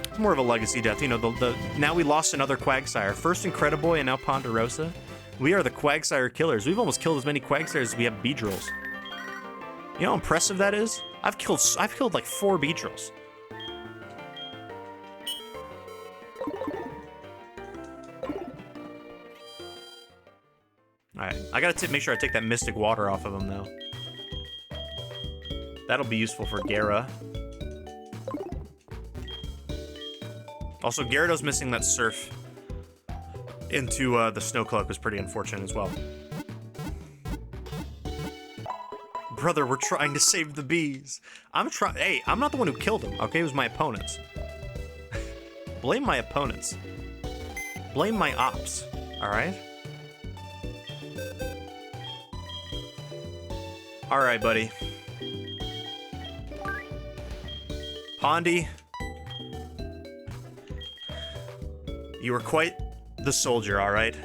it's more of a legacy death. You know, now we lost another Quagsire. First Incrediboy and now Ponderosa. We are the Quagsire killers. We've almost killed as many Quagsires as we have Beedrills. You know how impressive that is? I've killed like 4 Beedrills. Alright, I gotta make sure I take that Mystic Water off of him though. That'll be useful for Gyara. Also, Gyarados missing that Surf into the Snow Cloak was pretty unfortunate as well. Brother, we're trying to save the bees. Hey, I'm not the one who killed him, okay? It was my opponents. Blame my opponents. Blame my ops, alright? Alright, buddy. Pondy. You were quite the soldier, all right?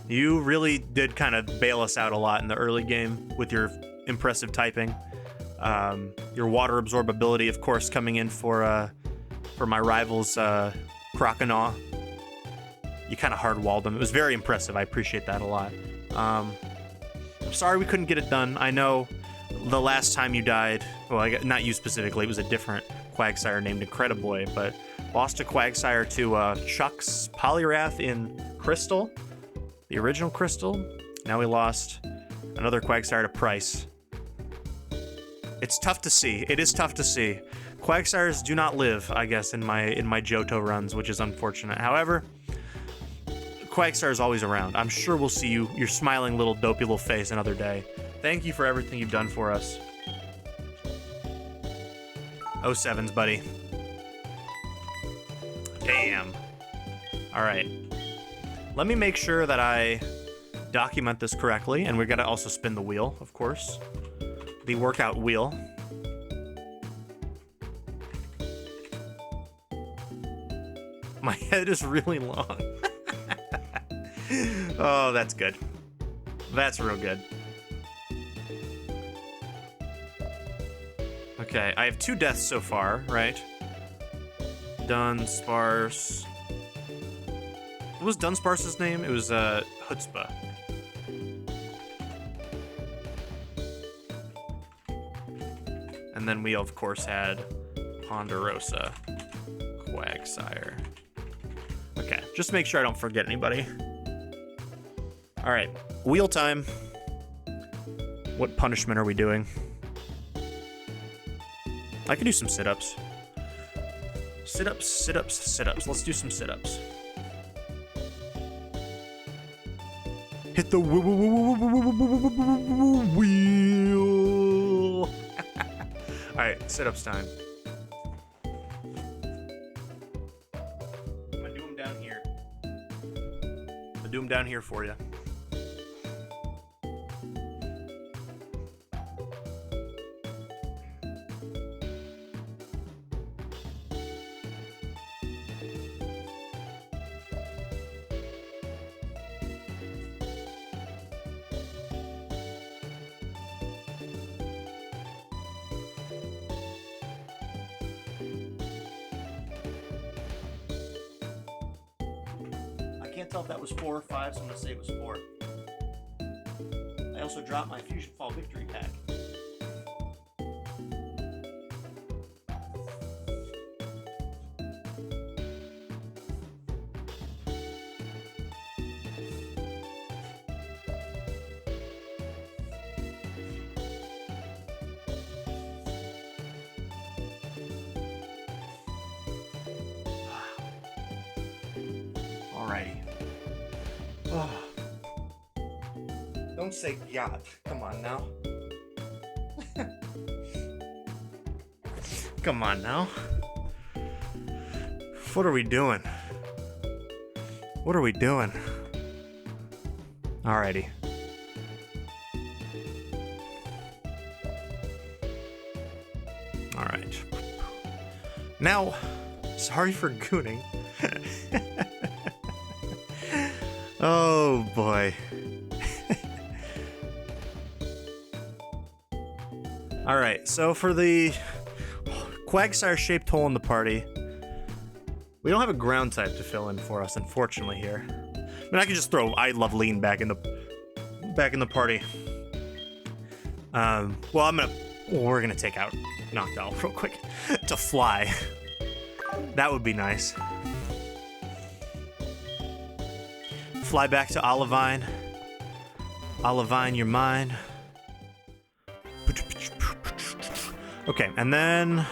You really did kind of bail us out a lot in the early game with your impressive typing. Your water absorbability, of course, coming in for my rival's Croconaw. You kind of hard-walled him. It was very impressive. I appreciate that a lot. I'm sorry we couldn't get it done. I know the last time you died, well, not you specifically, it was a different Quagsire named Incrediboy, but lost a Quagsire to Chuck's Poliwrath in Crystal, the original Crystal. Now we lost another Quagsire to Pryce. It's tough to see. It is tough to see. Quagsires do not live, I guess, in my Johto runs, which is unfortunate. However, Quagsire is always around. I'm sure we'll see you, your smiling little dopey little face another day. Thank you for everything you've done for us. 07s, buddy. Damn. All right. Let me make sure that I document this correctly, and we're gonna also spin the wheel, of course. The workout wheel. My head is really long. Oh, that's good. That's real good. Okay, I have 2 deaths so far, right? Dunsparce. What was Dunsparce's name? It was Chutzpah. And then we, of course, had Ponderosa, Quagsire. Okay, just to make sure I don't forget anybody. All right, wheel time. What punishment are we doing? I can do some sit-ups. Sit-ups, sit-ups, sit-ups. Let's do some sit-ups. Hit the wheel. All right, sit-ups time. I'm gonna do them down here. I'll do them down here for you. I can't tell if that was 4 or 5, so I'm gonna say it was 4. I also dropped my Fusion Fall Victory Pack. Alrighty. Oh. Don't say yacht. Come on now. Come on now. What are we doing? What are we doing? Alrighty. Alright. Now, sorry for gooning. Oh boy. Alright, so for the Quagsire shaped hole in the party, we don't have a ground type to fill in for us, unfortunately, here. I mean, I could just throw I Love Lean back in the party. Well, we're gonna take out Noctowl real quick to fly. That would be nice. Fly back to Olivine. Olivine, you're mine. Okay, and then...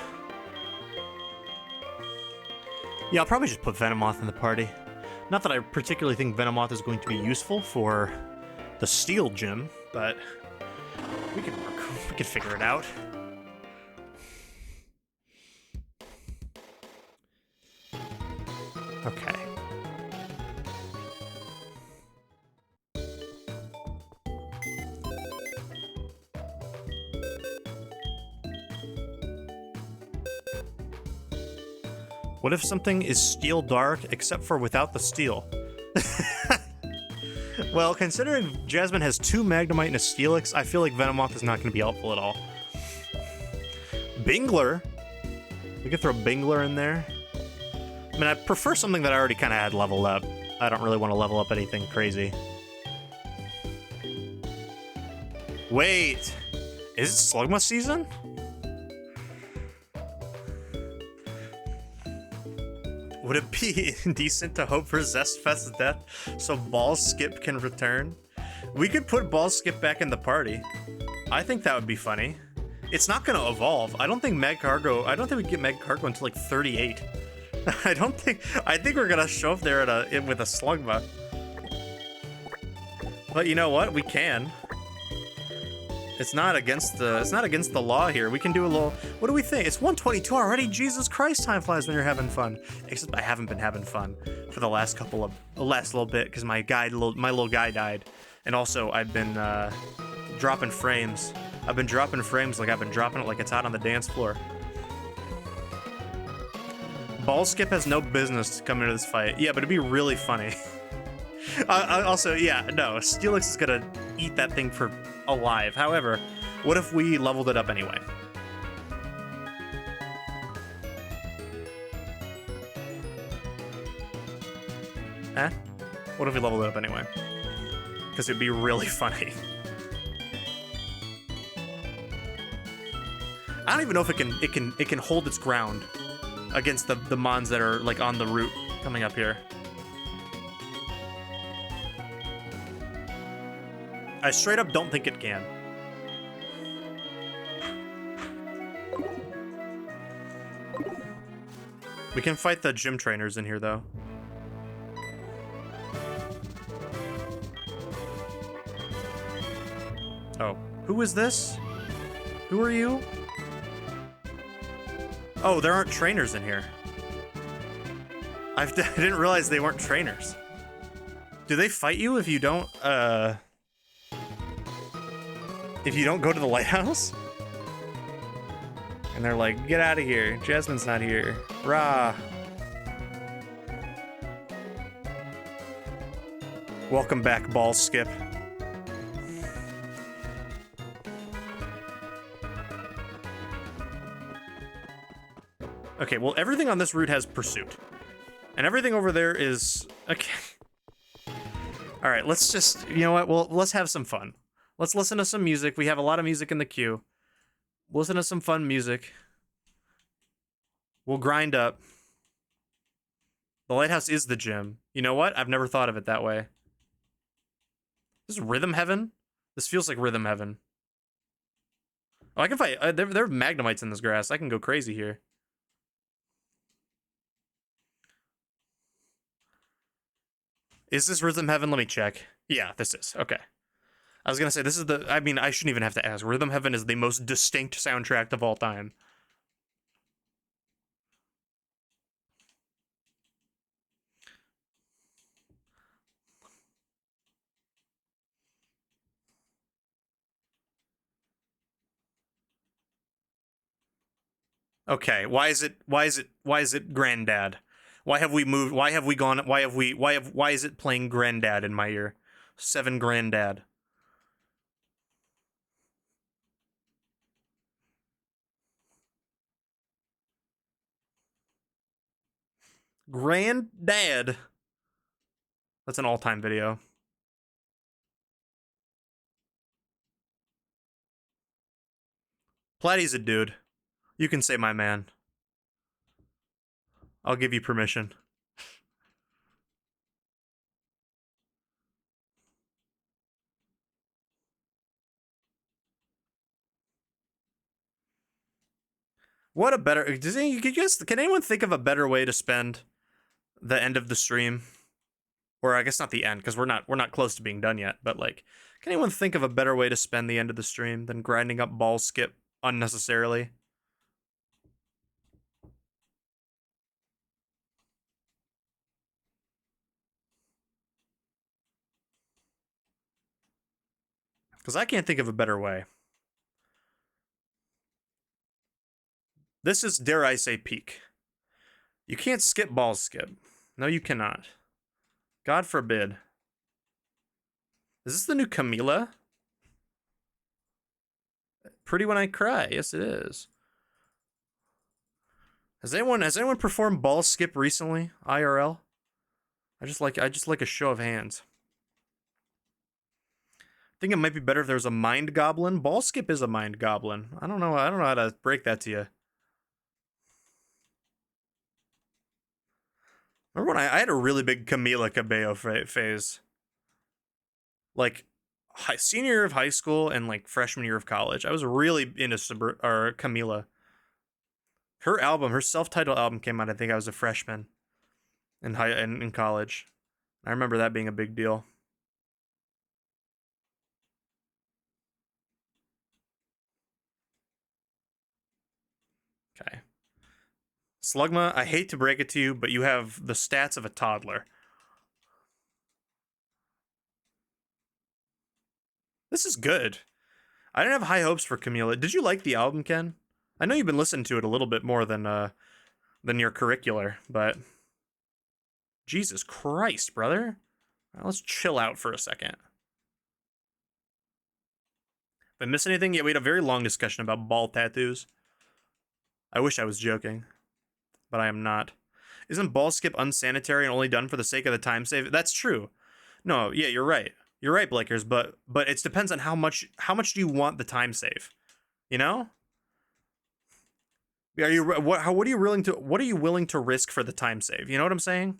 yeah, I'll probably just put Venomoth in the party. Not that I particularly think Venomoth is going to be useful for the Steel Gym, but we can figure it out. Okay. What if something is Steel Dark except for without the steel? Well, considering Jasmine has 2 Magnemite and a Steelix, I feel like Venomoth is not going to be helpful at all. Bingler. We could throw Bingler in there. I mean, I prefer something that I already kind of had leveled up. I don't really want to level up anything crazy. Wait. Is it Slugma season? Would it be decent to hope for Zestfest's death so Ball Skip can return? We could put Ball Skip back in the party. I think that would be funny. It's not going to evolve. I don't think we get Magcargo until like 38. I think we're going to show up there with a Slugma. But you know what? We can. It's not against the law here. We can do a little. What do we think? It's 1:22 already. Jesus Christ, time flies when you're having fun. Except I haven't been having fun for the last little bit because my little guy died, and also I've been dropping frames. I've been dropping frames like I've been dropping it like it's out on the dance floor. Ball Skip has no business to come into this fight. Yeah, but it'd be really funny. Also, yeah, no, Steelix is gonna eat that thing for alive. However, what if we leveled it up anyway? What if we leveled it up anyway? Because it'd be really funny. I don't even know if it can hold its ground against the mons that are like on the route coming up here. I straight up don't think it can. We can fight the gym trainers in here though. Oh, who is this? Who are you? Oh, there aren't trainers in here. I didn't realize they weren't trainers. Do they fight you if you don't go to the lighthouse? And they're like, get out of here. Jasmine's not here. Rah. Welcome back, ball skip. Okay, well, everything on this route has pursuit. And everything over there is... Okay. Alright, let's just... You know what? Well, let's have some fun. Let's listen to some music. We have a lot of music in the queue. We'll listen to some fun music. We'll grind up. The lighthouse is the gym. You know what? I've never thought of it that way. This is rhythm heaven? This feels like rhythm heaven. Oh, I can fight... there are magnemites in this grass. I can go crazy here. Is this Rhythm Heaven? Let me check. Yeah, this is. Okay. I was gonna say, this is the... I mean, I shouldn't even have to ask. Rhythm Heaven is the most distinct soundtrack of all time. Okay, why is it Granddad? Why have we moved? Why have we gone? Why is it playing Granddad in my ear? 7 Granddad. Granddad. That's an all-time video. Platty's a dude. You can say my man. I'll give you permission. What a better... Can anyone think of a better way to spend the end of the stream? Or I guess not the end, because we're not close to being done yet, but like, can anyone think of a better way to spend the end of the stream than grinding up ball skip unnecessarily? Because I can't think of a better way. This is, dare I say, peak. You can't skip ball skip. No, you cannot. God forbid. Is this the new Camila? Pretty When I Cry. Yes, it is. Has anyone performed ball skip recently? IRL? I just like a show of hands. I think it might be better if there was a mind goblin. Ball skip is a mind goblin. I don't know how to break that to you. Remember when I had a really big Camila Cabello phase? Like, senior year of high school and like freshman year of college. I was really into Camila. Her album, her self-titled album came out, I think I was a freshman in college. I remember that being a big deal. Okay. Slugma, I hate to break it to you, but you have the stats of a toddler. This is good. I didn't have high hopes for Camila. Did you like the album, Ken? I know you've been listening to it a little bit more than your curricular, but Jesus Christ, brother. Right, let's chill out for a second. If I miss anything? Yeah, we had a very long discussion about ball tattoos. I wish I was joking, but I am not. Isn't ball skip unsanitary and only done for the sake of the time save? That's true. No, yeah, you're right. You're right, Blakers, but it depends on how much do you want the time save? You know? Are you what are you willing to risk for the time save? You know what I'm saying?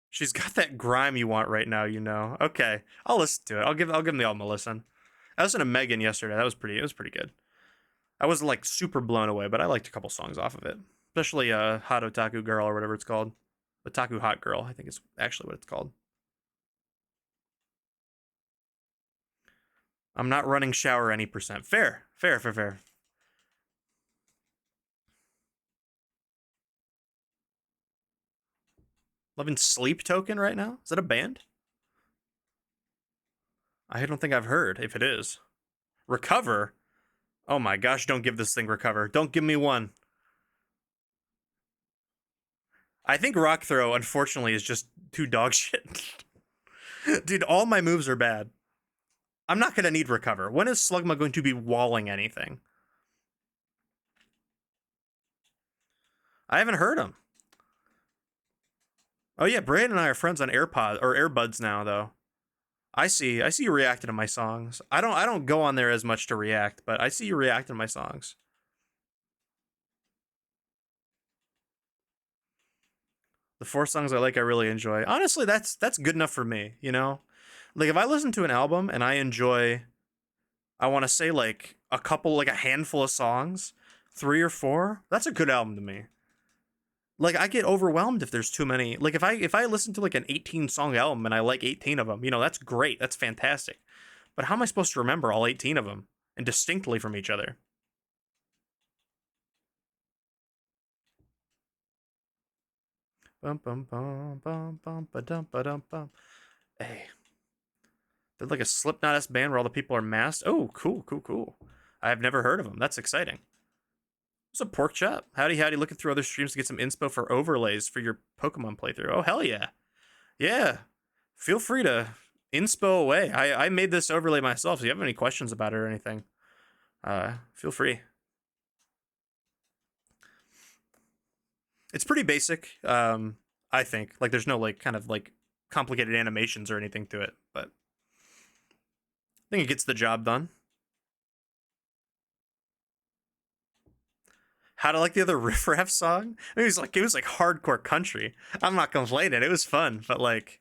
She's got that grime you want right now, you know. Okay. I'll listen to it. I'll give the album a listen. I listened to Megan yesterday. It was pretty good. I wasn't like super blown away, but I liked a couple songs off of it. Especially Hot Otaku Girl or whatever it's called. Otaku Hot Girl, I think is actually what it's called. I'm not running shower any percent. Fair. Fair, fair, fair. Loving Sleep Token right now? Is that a band? I don't think I've heard, if it is. Recover? Oh my gosh, don't give this thing Recover. Don't give me one. I think Rock Throw, unfortunately, is just too dog shit. Dude, all my moves are bad. I'm not going to need Recover. When is Slugma going to be walling anything? I haven't heard him. Oh yeah, Brandon and I are friends on AirPod or AirBuds now, though. I see you reacting to my songs. I don't go on there as much to react, but I see you reacting to my songs. The 4 songs I like, I really enjoy. Honestly, that's good enough for me, you know? Like if I listen to an album and I enjoy, I want to say like a couple, like a handful of songs, 3 or 4, that's a good album to me. Like I get overwhelmed if there's too many. Like if I listen to like an 18 song album and I like 18 of them, you know, that's great. That's fantastic. But how am I supposed to remember all 18 of them and distinctly from each other? Bum bum bum bum bum ba dum ba dum bum. Hey, they're like a Slipknot-esque band where all the people are masked. Oh, cool, cool, cool. I have never heard of them. That's exciting. It's a pork chop. Howdy, howdy. Looking through other streams to get some inspo for overlays for your Pokemon playthrough. Oh, hell yeah. Yeah. Feel free to inspo away. I made this overlay myself, so if you have any questions about it or anything, feel free. It's pretty basic, I think. Like, there's no, like, kind of, like, complicated animations or anything to it, but I think it gets the job done. How to like the other Riff Raff song? It was like hardcore country. I'm not complaining. It was fun, but like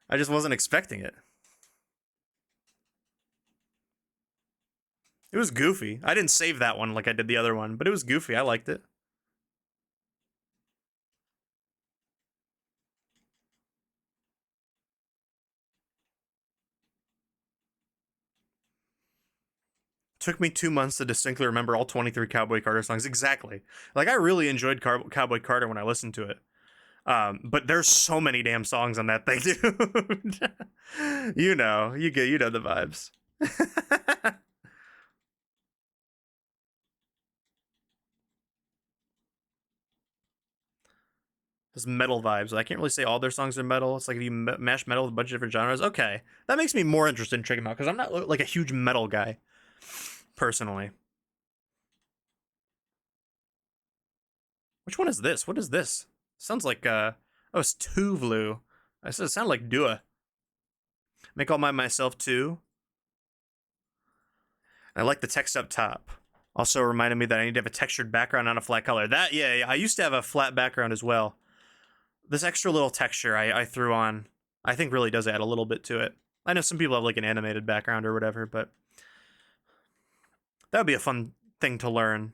I just wasn't expecting it. It was goofy. I didn't save that one like I did the other one, but it was goofy. I liked it. Took me 2 months to distinctly remember all 23 Cowboy Carter songs. Exactly. Like I really enjoyed Cowboy Carter when I listened to it. But there's so many damn songs on that thing, dude. you know the vibes. It's metal vibes. I can't really say all their songs are metal. It's like if you mash metal with a bunch of different genres. Okay, that makes me more interested in checking them out because I'm not like a huge metal guy, personally. Which one is this? What is this? Sounds like oh, it's Tuvlu. I said it sounded like Dua. Make all mine myself too. I like the text up top. Also reminded me that I need to have a textured background, not a flat color. That yeah, I used to have a flat background as well. This extra little texture I threw on, I think really does add a little bit to it. I know some people have like an animated background or whatever, but that would be a fun thing to learn.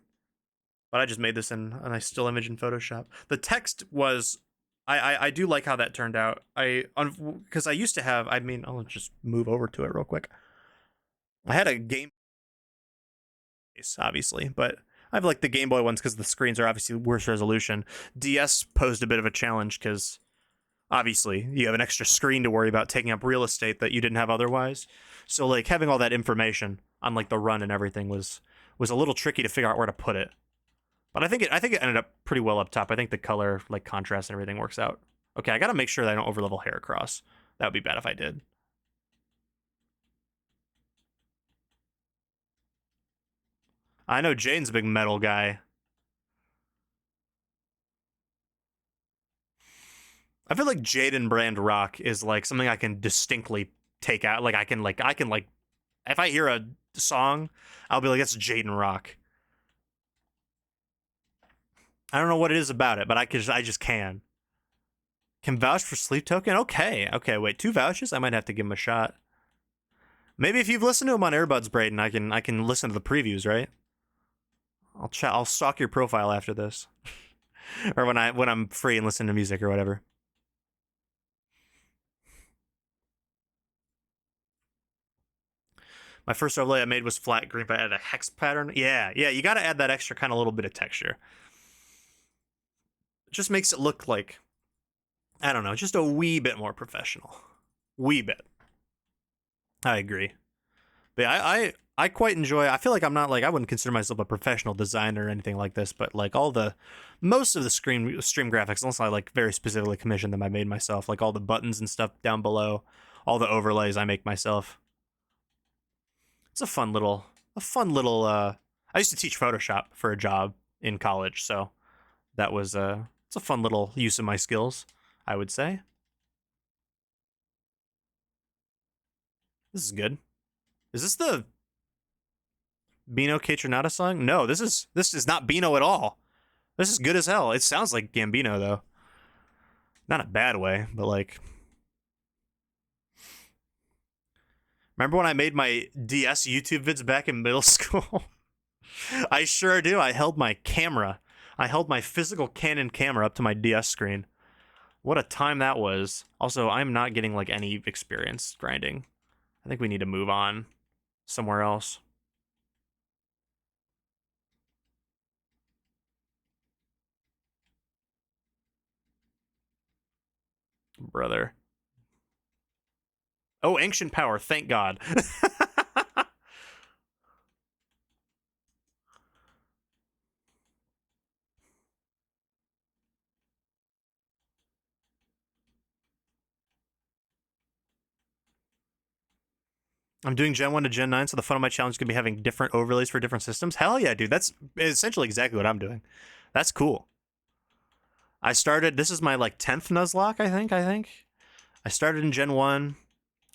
But I just made this in a nice still image in Photoshop. The text was, I do like how that turned out. Because I used to have, I mean, I'll just move over to it real quick. I had a game, obviously, but I have like the Game Boy ones because the screens are obviously worse resolution. DS posed a bit of a challenge because obviously you have an extra screen to worry about taking up real estate that you didn't have otherwise. So like having all that information on like the run and everything was a little tricky to figure out where to put it. But I think it ended up pretty well up top. I think the color, like contrast and everything works out. Okay, I gotta make sure that I don't overlevel Heracross. That would be bad if I did. I know Jaden's a big metal guy. I feel like Jaden brand rock is like something I can distinctly take out. Like I can like if I hear a song, I'll be like, that's Jaden rock. I don't know what it is about it, but I just can. Can vouch for Sleep Token? Okay, wait, 2 vouches? I might have to give him a shot. Maybe if you've listened to him on Airbuds, Brayden, I can listen to the previews, right? I'll stalk your profile after this. Or when I'm free and listen to music or whatever. My first overlay I made was flat green, but I added a hex pattern. Yeah, you gotta add that extra kind of little bit of texture. It just makes it look like, I don't know, just a wee bit more professional. Wee bit. I agree. But yeah, I quite enjoy, I feel like I'm not like, I wouldn't consider myself a professional designer or anything like this, but like most of the stream graphics, unless I like very specifically commissioned them, I made myself, like all the buttons and stuff down below, all the overlays I make myself. It's a fun little, I used to teach Photoshop for a job in college, so that was, it's a fun little use of my skills, I would say. This is good. Is this the Bino Catronata song? No, this is not Bino at all. This is good as hell. It sounds like Gambino, though. Not in a bad way, but like... Remember when I made my DS YouTube vids back in middle school? I sure do. I held my camera. I held my physical Canon camera up to my DS screen. What a time that was. Also, I'm not getting like any experience grinding. I think we need to move on somewhere else. Brother. Oh, Ancient Power, thank God. I'm doing Gen 1 to Gen 9, so the fun of my challenge is going to be having different overlays for different systems. Hell yeah, dude. That's essentially exactly what I'm doing. That's cool. I started, this is my like 10th Nuzlocke, I think. I started in Gen 1.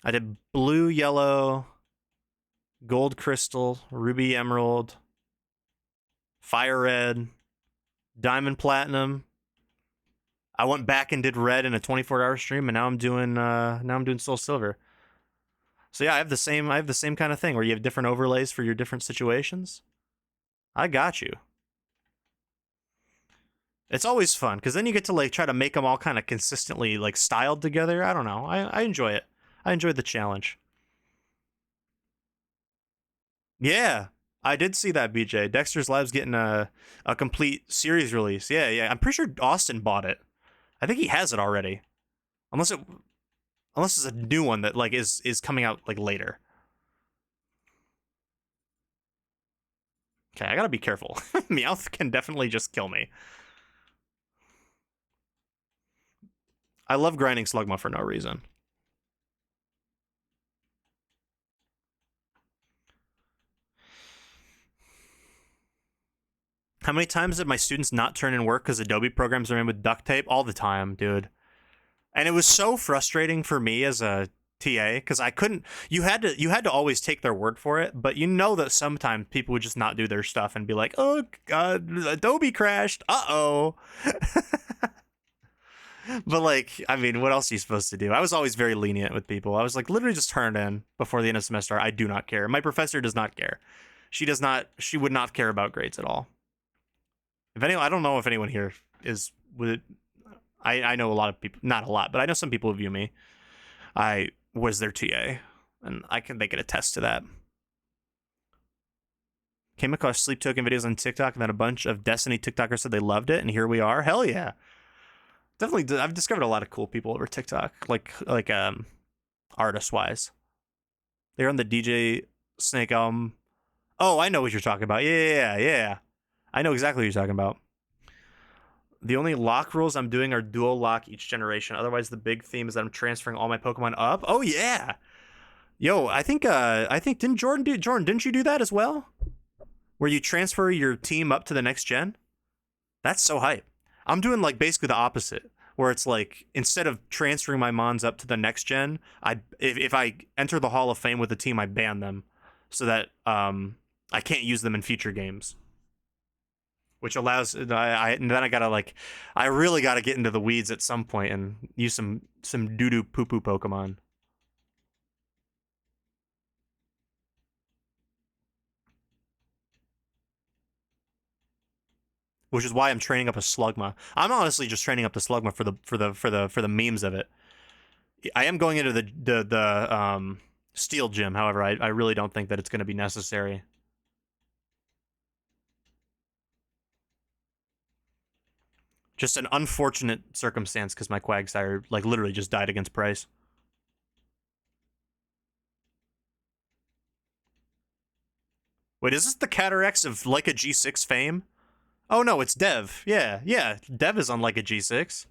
I did blue, yellow, gold crystal, ruby, emerald, fire red, diamond platinum. I went back and did red in a 24-hour stream, and now I'm doing SoulSilver. So yeah, I have the same kind of thing where you have different overlays for your different situations. I got you. It's always fun because then you get to like try to make them all kind of consistently like styled together. I don't know. I enjoy it. I enjoyed the challenge. Yeah, I did see that, BJ. Dexter's Lab's getting a complete series release. Yeah. I'm pretty sure Austin bought it. I think he has it already. Unless it's a new one that like is coming out like later. Okay, I gotta be careful. Meowth can definitely just kill me. I love grinding Slugma for no reason. How many times did my students not turn in work because Adobe programs are in with duct tape? All the time, dude. And it was so frustrating for me as a TA because I couldn't. You had to always take their word for it, but you know that sometimes people would just not do their stuff and be like, "Oh God, Adobe crashed. Uh-oh." But like, I mean, what else are you supposed to do? I was always very lenient with people. I was like, literally just turn it in before the end of the semester. I do not care. My professor does not care. She would not care about grades at all. If anyone, I don't know if anyone here I know a lot of people, not a lot, but I know some people who view me. I was their TA, and they can attest to that. Came across Sleep Token videos on TikTok, and then a bunch of Destiny TikTokers said they loved it, and here we are. Hell yeah. Definitely, I've discovered a lot of cool people over TikTok, like artist-wise. They're on the DJ Snake album. Oh, I know what you're talking about. Yeah. I know exactly what you're talking about. The only lock rules I'm doing are dual lock each generation. Otherwise, the big theme is that I'm transferring all my Pokemon up. Oh yeah, yo, I think didn't you do that as well? where you transfer your team up to the next gen. That's so hype. I'm doing like basically the opposite, where it's like instead of transferring my mons up to the next gen, if I enter the Hall of Fame with a team, I ban them so that I can't use them in future games. Which allows and then I gotta like I really gotta get into the weeds at some point and use some doo doo poo poo Pokemon. Which is why I'm training up a Slugma. I'm honestly just training up the Slugma for the memes of it. I am going into the Steel Gym, however, I really don't think that it's going to be necessary. Just an unfortunate circumstance because my Quagsire like literally just died against Pryce. Wait, is this the Cataracts of like a G6 fame? Oh no, it's Dev. Yeah. Dev is on like a G6.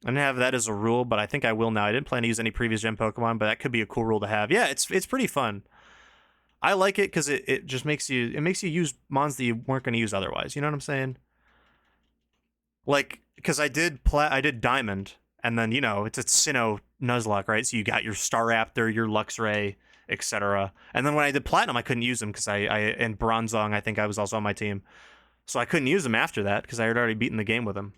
I didn't have that as a rule, but I think I will now. I didn't plan to use any previous gen Pokemon, but that could be a cool rule to have. Yeah, it's pretty fun. I like it because it just makes you use mons that you weren't going to use otherwise. You know what I'm saying? Like, because I did Diamond, and then it's a Sinnoh Nuzlocke, right? So you got your Staraptor, your Luxray, etc. And then when I did Platinum, I couldn't use them because and Bronzong, I think I was also on my team, so I couldn't use them after that because I had already beaten the game with them.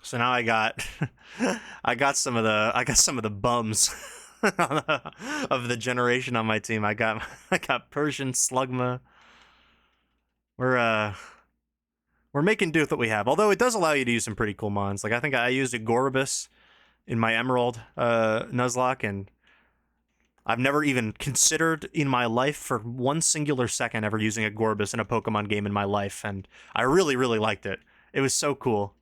So now I got I got some of the bums of the generation on my team. I got Persian, Slugma. We're making do with what we have. Although it does allow you to use some pretty cool mons. Like I think I used a Gorobus in my Emerald Nuzlocke, and I've never even considered in my life for one singular second ever using a Gorobus in a Pokemon game in my life, and I really, really liked it. It was so cool.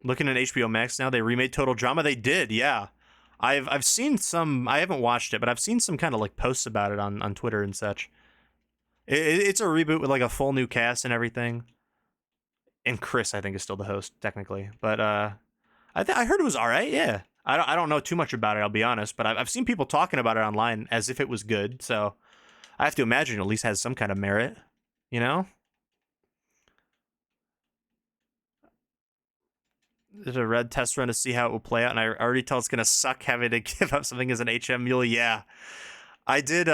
Looking at HBO Max now, they remade Total Drama. They did, yeah. I've seen some. I haven't watched it, but I've seen some kind of like posts about it on Twitter and such. It's a reboot with like a full new cast and everything. And Chris, I think, is still the host technically, but I heard it was all right. Yeah, I don't know too much about it. I'll be honest, but I've seen people talking about it online as if it was good. So I have to imagine it at least has some kind of merit, you know. Did a red test run to see how it will play out, and I already tell it's gonna suck having to give up something as an HM mule. Yeah, I did.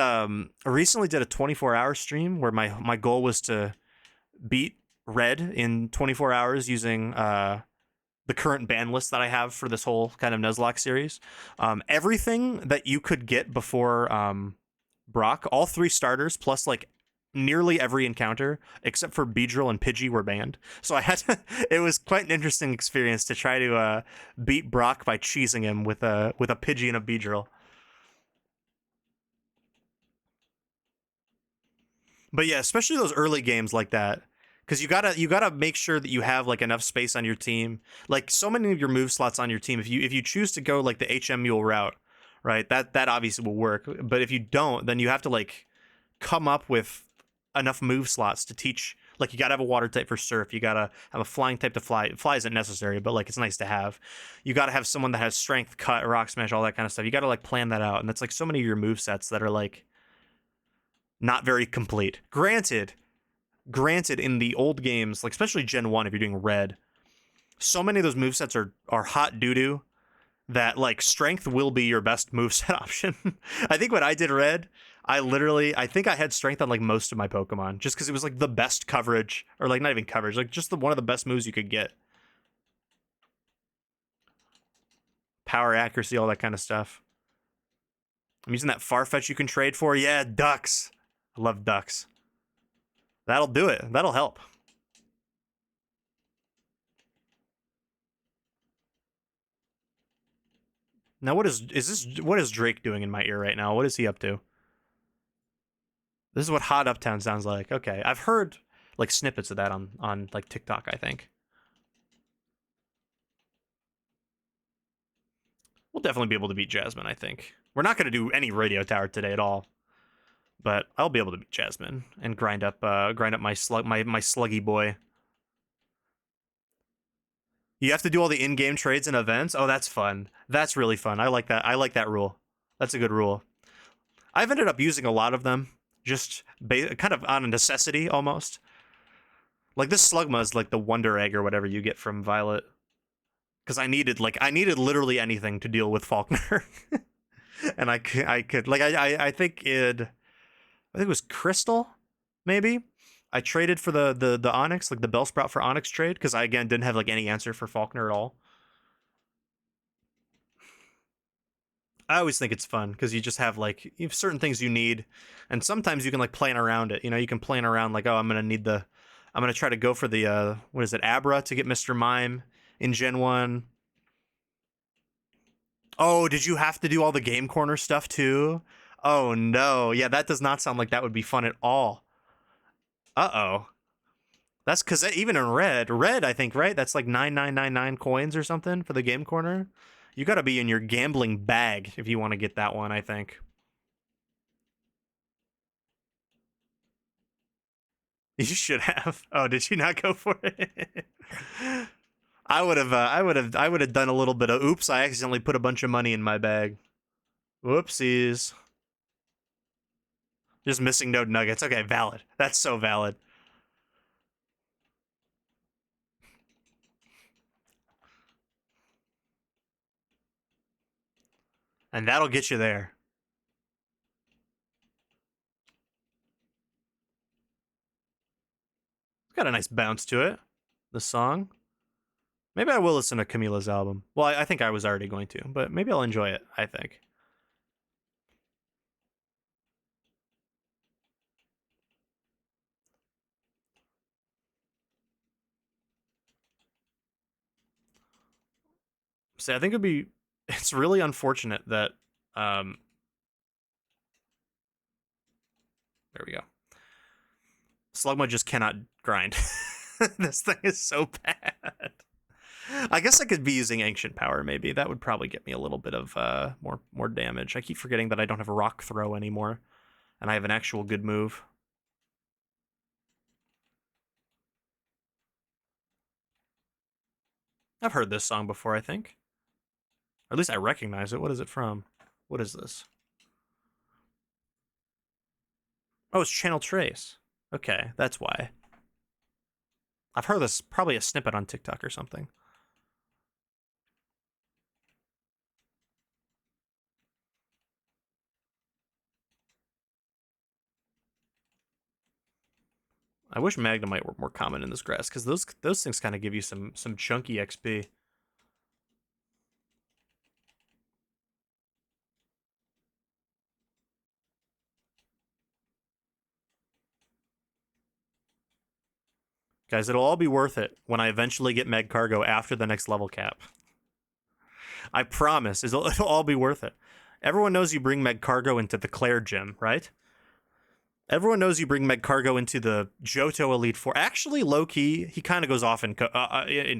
Recently did a 24-hour stream where my goal was to beat red in 24 hours using the current ban list that I have for this whole kind of Nuzlocke series. Everything that you could get before Brock, all 3 starters plus like nearly every encounter except for Beedrill and Pidgey were banned. So I had to, it was quite an interesting experience to try to beat Brock by cheesing him with a Pidgey and a Beedrill. But yeah, especially those early games like that, because you gotta make sure that you have like enough space on your team. Like so many of your move slots on your team, if you choose to go like the HM Mule route, right? That obviously will work. But if you don't, then you have to like come up with enough move slots to teach. Like you gotta have a water type for Surf. You gotta have a flying type to fly. Fly isn't necessary, but like it's nice to have. You gotta have someone that has Strength, Cut, Rock Smash, all that kind of stuff. You gotta like plan that out, and that's like so many of your move sets that are like not very complete. Granted, in the old games, like especially Gen 1, if you're doing red, so many of those movesets are hot doo-doo that like strength will be your best moveset option. I think when I did red, I think I had strength on like most of my Pokemon just because it was like the best coverage, or like not even coverage, like just one of the best moves you could get. Power, accuracy, all that kind of stuff. I'm using that Farfetch you can trade for. Yeah, ducks. I love ducks. That'll do it. That'll help. Now what is Drake doing in my ear right now? What is he up to? This is what Hot Uptown sounds like. Okay, I've heard like snippets of that on like TikTok, I think. We'll definitely be able to beat Jasmine, I think. We're not going to do any Radio Tower today at all. But I'll be able to beat Jasmine and grind up my sluggy boy. You have to do all the in-game trades and events. Oh, that's fun. That's really fun. I like that. I like that rule. That's a good rule. I've ended up using a lot of them, just kind of on a necessity almost. Like this Slugma is like the Wonder Egg or whatever you get from Violet, because I needed literally anything to deal with Faulkner, and I could like I think it was Crystal, maybe. I traded for the Onyx, like the Bellsprout for Onyx trade, because I again didn't have like any answer for Faulkner at all. I always think it's fun because you just have like you have certain things you need, and sometimes you can like plan around it. You know, you can plan around like, oh, I'm gonna try to go for the what is it, Abra to get Mr. Mime in Gen 1. Oh, did you have to do all the Game Corner stuff too? Oh no, yeah, that does not sound like that would be fun at all. Uh-oh. That's because even in red, I think, right? That's like 9999 coins or something for the Game Corner. You got to be in your gambling bag if you want to get that one, I think. You should have. Oh, did you not go for it? I would have done a little bit of oops, I accidentally put a bunch of money in my bag. Whoopsies. Just missing node nuggets. Okay, valid. That's so valid. And that'll get you there. It's got a nice bounce to it, the song. Maybe I will listen to Camila's album. Well, I think I was already going to, but maybe I'll enjoy it, I think. See, I think it's really unfortunate that, there we go. Slugma just cannot grind. This thing is so bad. I guess I could be using Ancient Power, maybe. That would probably get me a little bit of more damage. I keep forgetting that I don't have a Rock Throw anymore, and I have an actual good move. I've heard this song before, I think. Or at least I recognize it. What is it from? What is this? Oh, it's Channel Trace. Okay, that's why. I've heard this, probably a snippet on TikTok or something. I wish Magnemite were more common in this grass, because those things kind of give you some chunky XP. Guys, it'll all be worth it when I eventually get Meg Cargo after the next level cap. I promise, it'll all be worth it. Everyone knows you bring Meg Cargo into the Claire gym, right? Everyone knows you bring Meg Cargo into the Johto Elite Four. Actually, low key, he kind of goes off into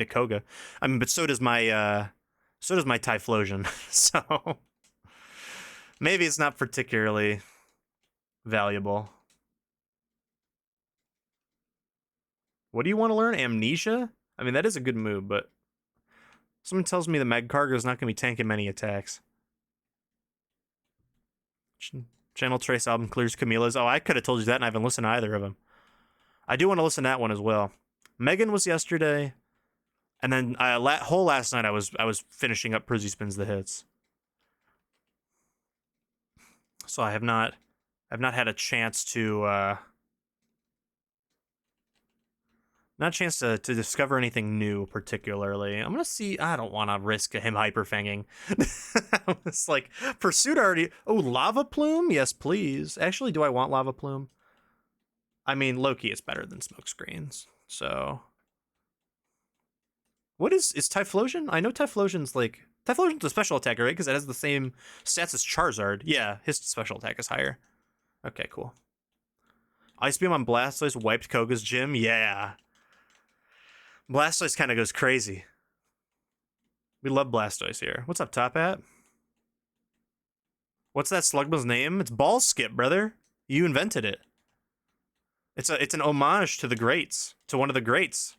Koga. I mean, but so does my Typhlosion. So maybe it's not particularly valuable. What do you want to learn? Amnesia? I mean, that is a good move, but someone tells me the Meg Cargo is not going to be tanking many attacks. Channel Trace album clears Camila's. Oh, I could have told you that, and I haven't listened to either of them. I do want to listen to that one as well. Megan was yesterday, and then whole last night I was finishing up Prizzy Spins the Hits. So I've not had a chance to to discover anything new particularly. I'm gonna see. I don't want to risk him hyperfanging. It's like Pursuit already. Oh, Lava Plume. Yes, please. Actually, do I want Lava Plume? I mean, Loki is better than Smokescreens. So, what is Typhlosion? I know Typhlosion's a special attacker, right? Because it has the same stats as Charizard. Yeah, his special attack is higher. Okay, cool. Ice Beam on Blastoise wiped Koga's gym. Yeah. Blastoise kind of goes crazy. We love Blastoise here. What's up, Top Hat? What's that Slugma's name? It's Ball Skip, brother. You invented it. It's an homage to the greats, to one of the greats.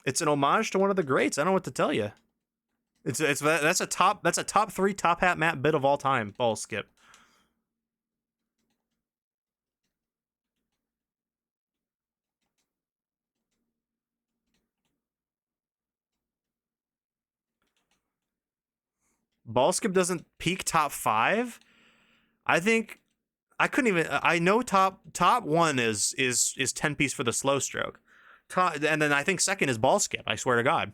It's an homage to one of the greats. I don't know what to tell you. That's a top 3 top hat map bit of all time. Ball skip. Ball skip doesn't peak top 5. I think I couldn't even. I know top 1 is 10 piece for the slow stroke. And then I think second is ball skip. I swear to God.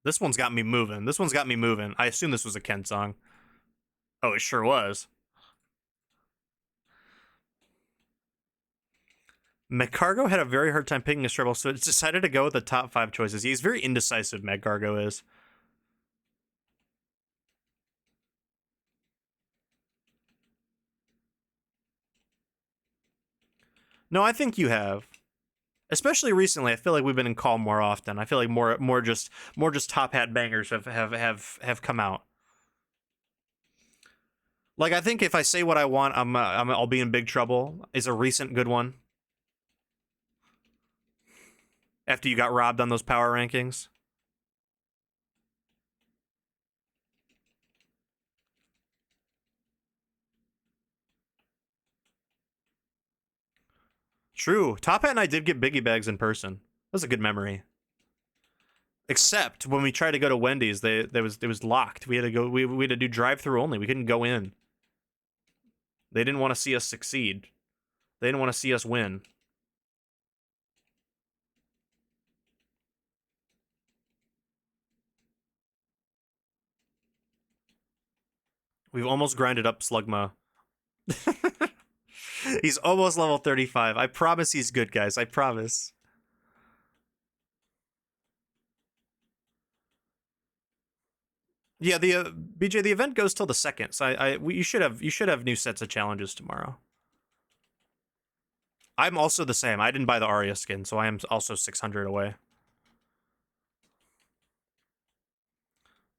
This one's got me moving. This one's got me moving. I assume this was a Ken song. Oh, it sure was. Magcargo had a very hard time picking a Shrivel, so it's decided to go with the top 5 choices. He's very indecisive, Magcargo is. No, I think you have. Especially recently, I feel like we've been in call more often. I feel like more just top hat bangers have come out. Like, I think if I say what I want, I'll be in big trouble is a recent good one. After you got robbed on those power rankings. True. Top Hat and I did get biggie bags in person. That was a good memory. Except when we tried to go to Wendy's, it was locked. We had to go. We had to do drive-through only. We couldn't go in. They didn't want to see us succeed. They didn't want to see us win. We've almost grinded up Slugma. He's almost level 35. I promise he's good, guys. I promise. Yeah, the BJ, the event goes till the 2nd, so you should have new sets of challenges tomorrow. I'm also the same. I didn't buy the Arya skin, so I am also 600 away.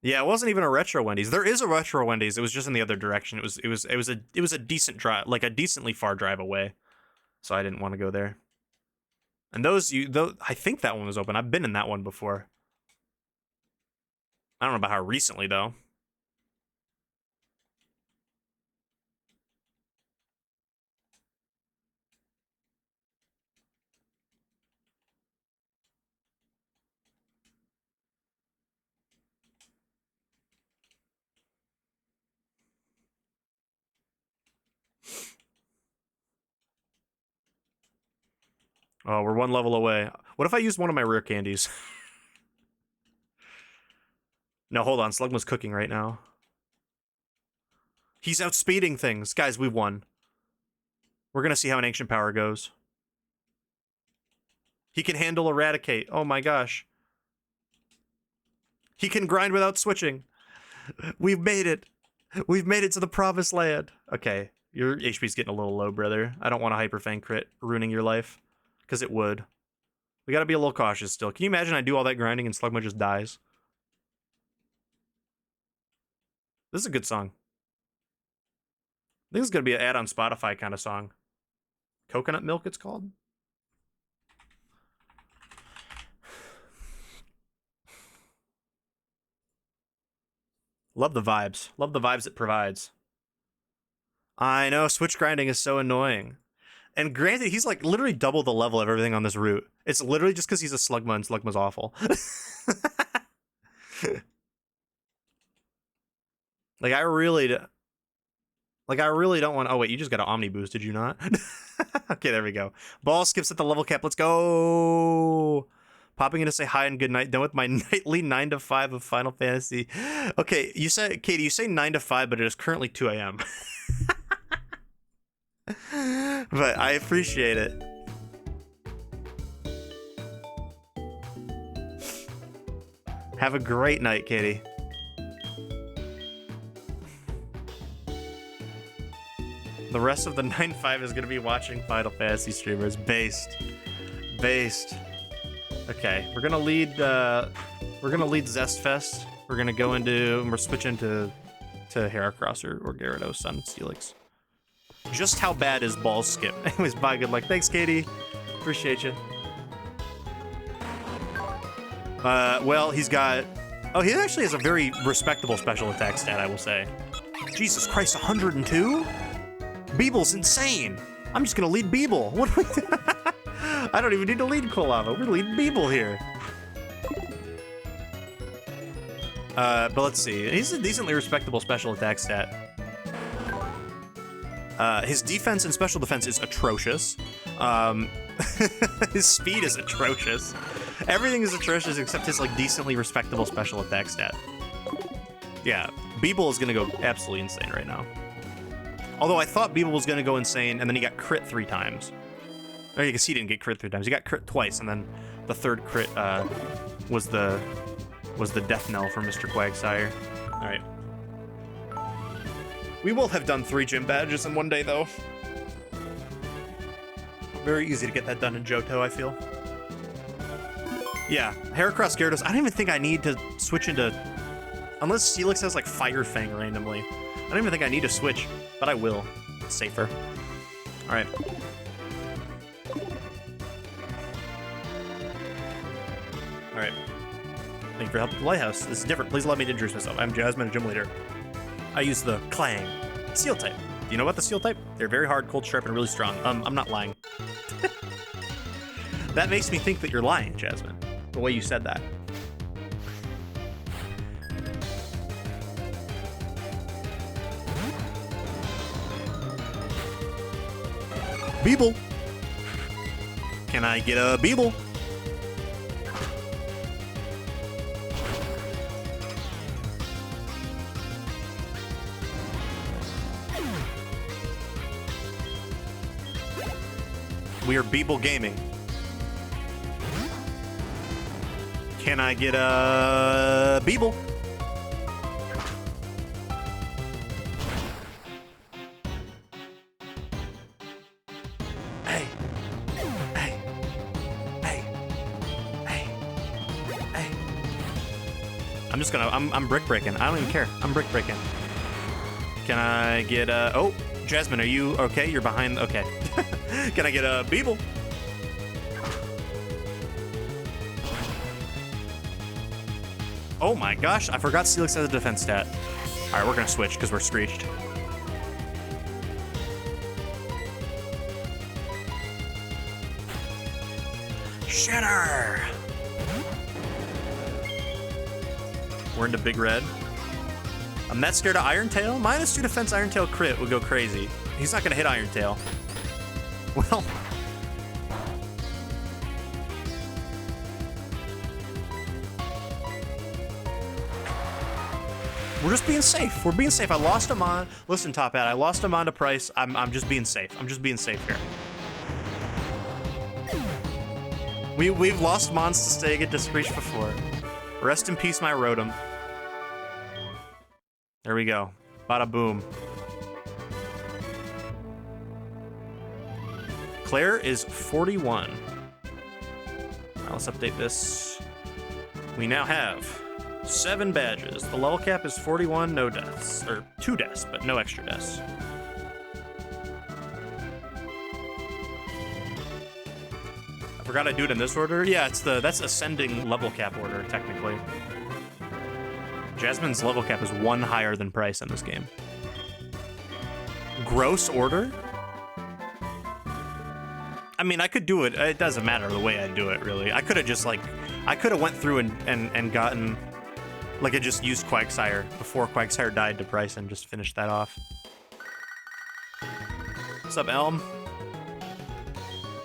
Yeah, it wasn't even a retro Wendy's. There is a retro Wendy's. It was just in the other direction. It was a decent drive, like a decently far drive away. So I didn't want to go there. And I think that one was open. I've been in that one before. I don't know about how recently though. Oh, we're 1 level away. What if I used one of my rare candies? No, hold on. Slugma's cooking right now. He's outspeeding things. Guys, we've won. We're gonna see how an ancient power goes. He can handle Eradicate. Oh my gosh. He can grind without switching. We've made it. We've made it to the promised land. Okay, your HP's getting a little low, brother. I don't want a Hyperfang crit ruining your life. Because it would. We gotta be a little cautious still. Can you imagine I do all that grinding and Slugma just dies? This is a good song. I think it's gonna be an ad on Spotify kind of song. Coconut Milk, it's called. Love the vibes. Love the vibes it provides. I know, switch grinding is so annoying. And granted, he's like literally double the level of everything on this route. It's literally just because he's a Slugma and Slugma's awful. Like I really don't want. Oh wait, you just got an Omni boost, did you not? Okay, there we go. Ball skips at the level cap. Let's go. Popping in to say hi and good night. Done with my nightly 9 to 5 of Final Fantasy. Okay, Katie, you say 9 to 5, but it is currently 2 a.m. But I appreciate it. Have a great night, Katie. The rest of the 9-5 is gonna be watching Final Fantasy streamers. Based. Okay, we're gonna lead Zestfest. We're gonna go into, we're switching to Heracross or Gyarados on Steelix. Just how bad is Ball Skip? Anyways, bye, good luck. Thanks, Katie. Appreciate you. Well, he's got... Oh, he actually has a very respectable special attack stat, I will say. Jesus Christ, 102? Beeble's insane. I'm just gonna lead Beeble. What do we do? I don't even need to lead Kolava. We're leading Beeble here. But let's see. He's a decently respectable special attack stat. His defense and special defense is atrocious. His speed is atrocious. Everything is atrocious except his like decently respectable special attack stat. Yeah, Beeble is gonna go absolutely insane right now. Although I thought Beeble was gonna go insane, and then he got crit 3 times. Or you can see he didn't get crit 3 times. He got crit twice, and then the third crit was the death knell for Mr. Quagsire. All right. We will have done 3 gym badges in one day, though. Very easy to get that done in Johto, I feel. Yeah, Heracross Gyarados. I don't even think I need to switch into... Unless Steelix has, like, Fire Fang randomly. I don't even think I need to switch, but I will. It's safer. All right. All right. Thank you for helping the Lighthouse. This is different. Please allow me to introduce myself. I'm Jasmine, a gym leader. I use the Clang Steel type. Do you know about the Steel type? They're very hard, cold, sharp, and really strong. I'm not lying. That makes me think that you're lying, Jasmine. The way you said that. Beeble. Can I get a Beeble? We are Beeble Gaming. Can I get a Beeble? Hey. Hey. Hey. Hey. Hey. I'm just gonna, I'm brick breaking. I don't even care. I'm brick breaking. Can I get a, oh, Jasmine, are you okay? You're behind, okay. Can I get a Beeble? Oh my gosh, I forgot Steelix has a defense stat. All right, we're gonna switch because we're screeched. Shitter! We're into Big Red. I'm that scared of Iron Tail. -2 defense Iron Tail crit would go crazy. He's not gonna hit Iron Tail. Well, we're just being safe. We're being safe. I lost him on. Listen, Top Hat, I lost him on to Pryce. I'm just being safe. I'm just being safe here. We've lost Mons to Stag to Screech before. Rest in peace, my Rotom. There we go. Bada boom. Claire is 41. All right, let's update this. We now have 7 badges. The level cap is 41, no deaths. Or 2 deaths, but no extra deaths. I forgot I do it in this order. Yeah, that's ascending level cap order, technically. Jasmine's level cap is 1 higher than Pryce in this game. Gross order? I mean, I could do it. It doesn't matter the way I do it, really. I could have just, like, I could have went through and gotten, like, I just used Quagsire before Quagsire died to Pryce and just finished that off. What's up, Elm?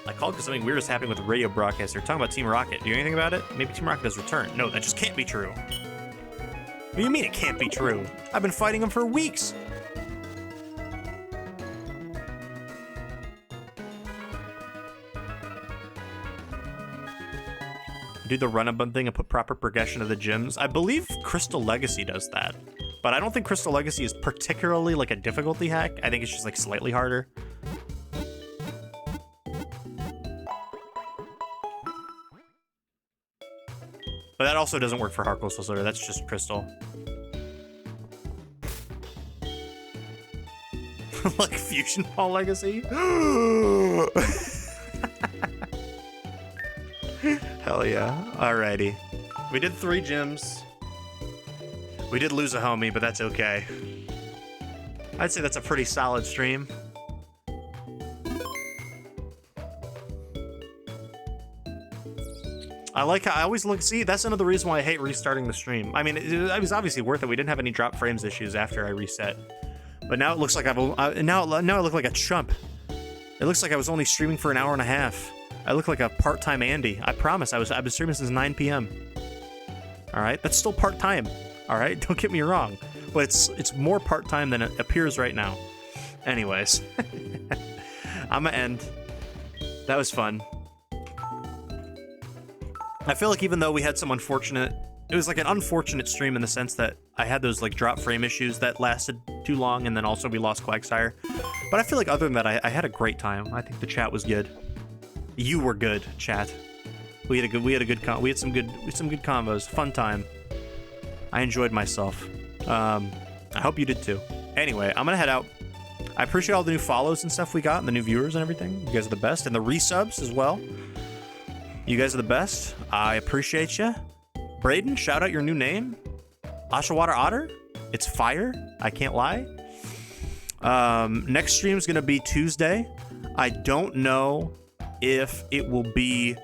I called because something weird is happening with the radio broadcast. They're talking about Team Rocket. Do you know anything about it? Maybe Team Rocket has returned. No, that just can't be true. What do you mean it can't be true? I've been fighting them for weeks. Do the run-up thing and put proper progression of the gyms. I believe Crystal Legacy does that, but I don't think Crystal Legacy is particularly like a difficulty hack. I think it's just like slightly harder. But that also doesn't work for HeartGold SoulSilver. That's just Crystal. Like Fusion Ball Legacy? Hell yeah. Alrighty. We did 3 gyms. We did lose a homie, but that's okay. I'd say that's a pretty solid stream. I like how I always look. See, that's another reason why I hate restarting the stream. I mean, it was obviously worth it. We didn't have any drop frames issues after I reset, but now it looks like now I look like a chump. It looks like I was only streaming for an hour and a half. I look like a part-time Andy. I promise. I've been streaming since 9 p.m. All right, that's still part-time. All right, don't get me wrong, but it's more part-time than it appears right now. Anyways, I'm gonna end. That was fun. I feel like even though we had some unfortunate, it was like an unfortunate stream in the sense that I had those like drop frame issues that lasted too long, and then also we lost Quagsire. But I feel like other than that, I had a great time. I think the chat was good. You were good, chat. We had some good combos. Fun time. I enjoyed myself. I hope you did too. Anyway, I'm gonna head out. I appreciate all the new follows and stuff we got, and the new viewers and everything. You guys are the best, and the resubs as well. You guys are the best. I appreciate you. Braden, shout out your new name. Ashawater Otter. It's fire. I can't lie. Next stream is going to be Tuesday. I don't know if it will be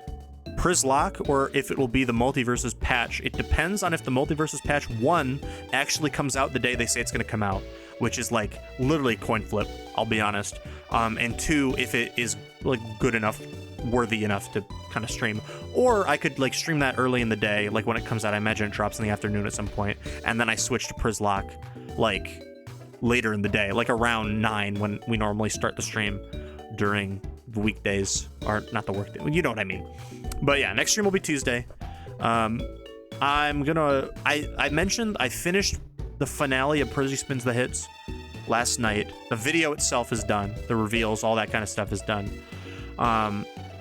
Przzlocke or if it will be the Multiverses patch. It depends on if the Multiverses patch 1 actually comes out the day they say it's going to come out, which is like literally coin flip, I'll be honest. And 2, if it is like good enough, worthy enough to kind of stream, or I could like stream that early in the day, like when it comes out. I imagine it drops in the afternoon at some point, and then I switch to Przzlocke like later in the day, like around 9 when we normally start the stream during the weekdays, or not the workday, you know what I mean. But yeah, next stream will be Tuesday. I mentioned I finished the finale of Prizzy Spins the Hits last night. The video itself is done, the reveals, all that kind of stuff is done.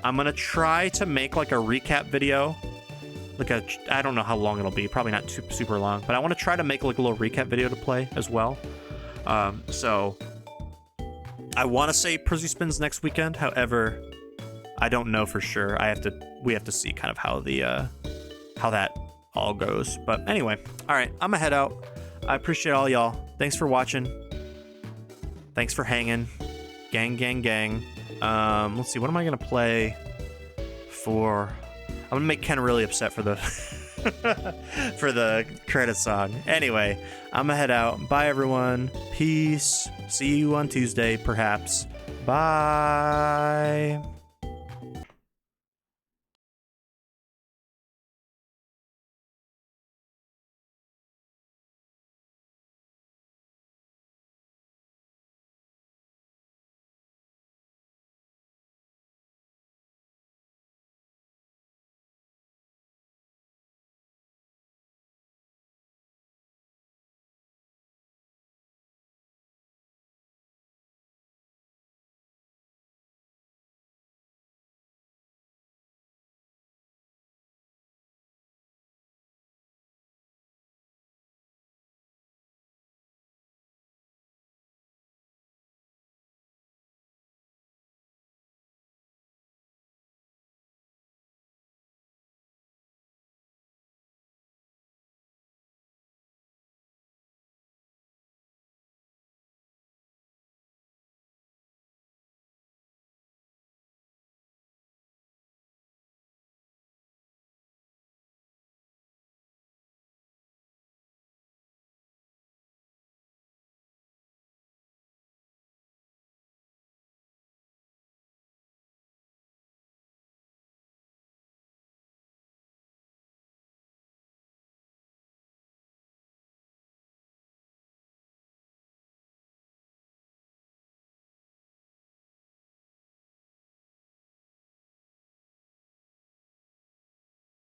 I'm gonna try to make like a recap video, like I don't know how long it'll be, probably not super long, but I want to try to make like a little recap video to play as well. So I want to say Prizzy Spins next weekend. However, I don't know for sure. We have to see kind of how that all goes. But anyway, all right, I'm gonna head out. I appreciate all y'all. Thanks for watching. Thanks for hanging. Gang, gang, gang. Let's see, what am I gonna play for? I'm gonna make Ken really upset for the for the credit song. Anyway, I'm gonna head out. Bye everyone. Peace. See you on Tuesday, perhaps. Bye.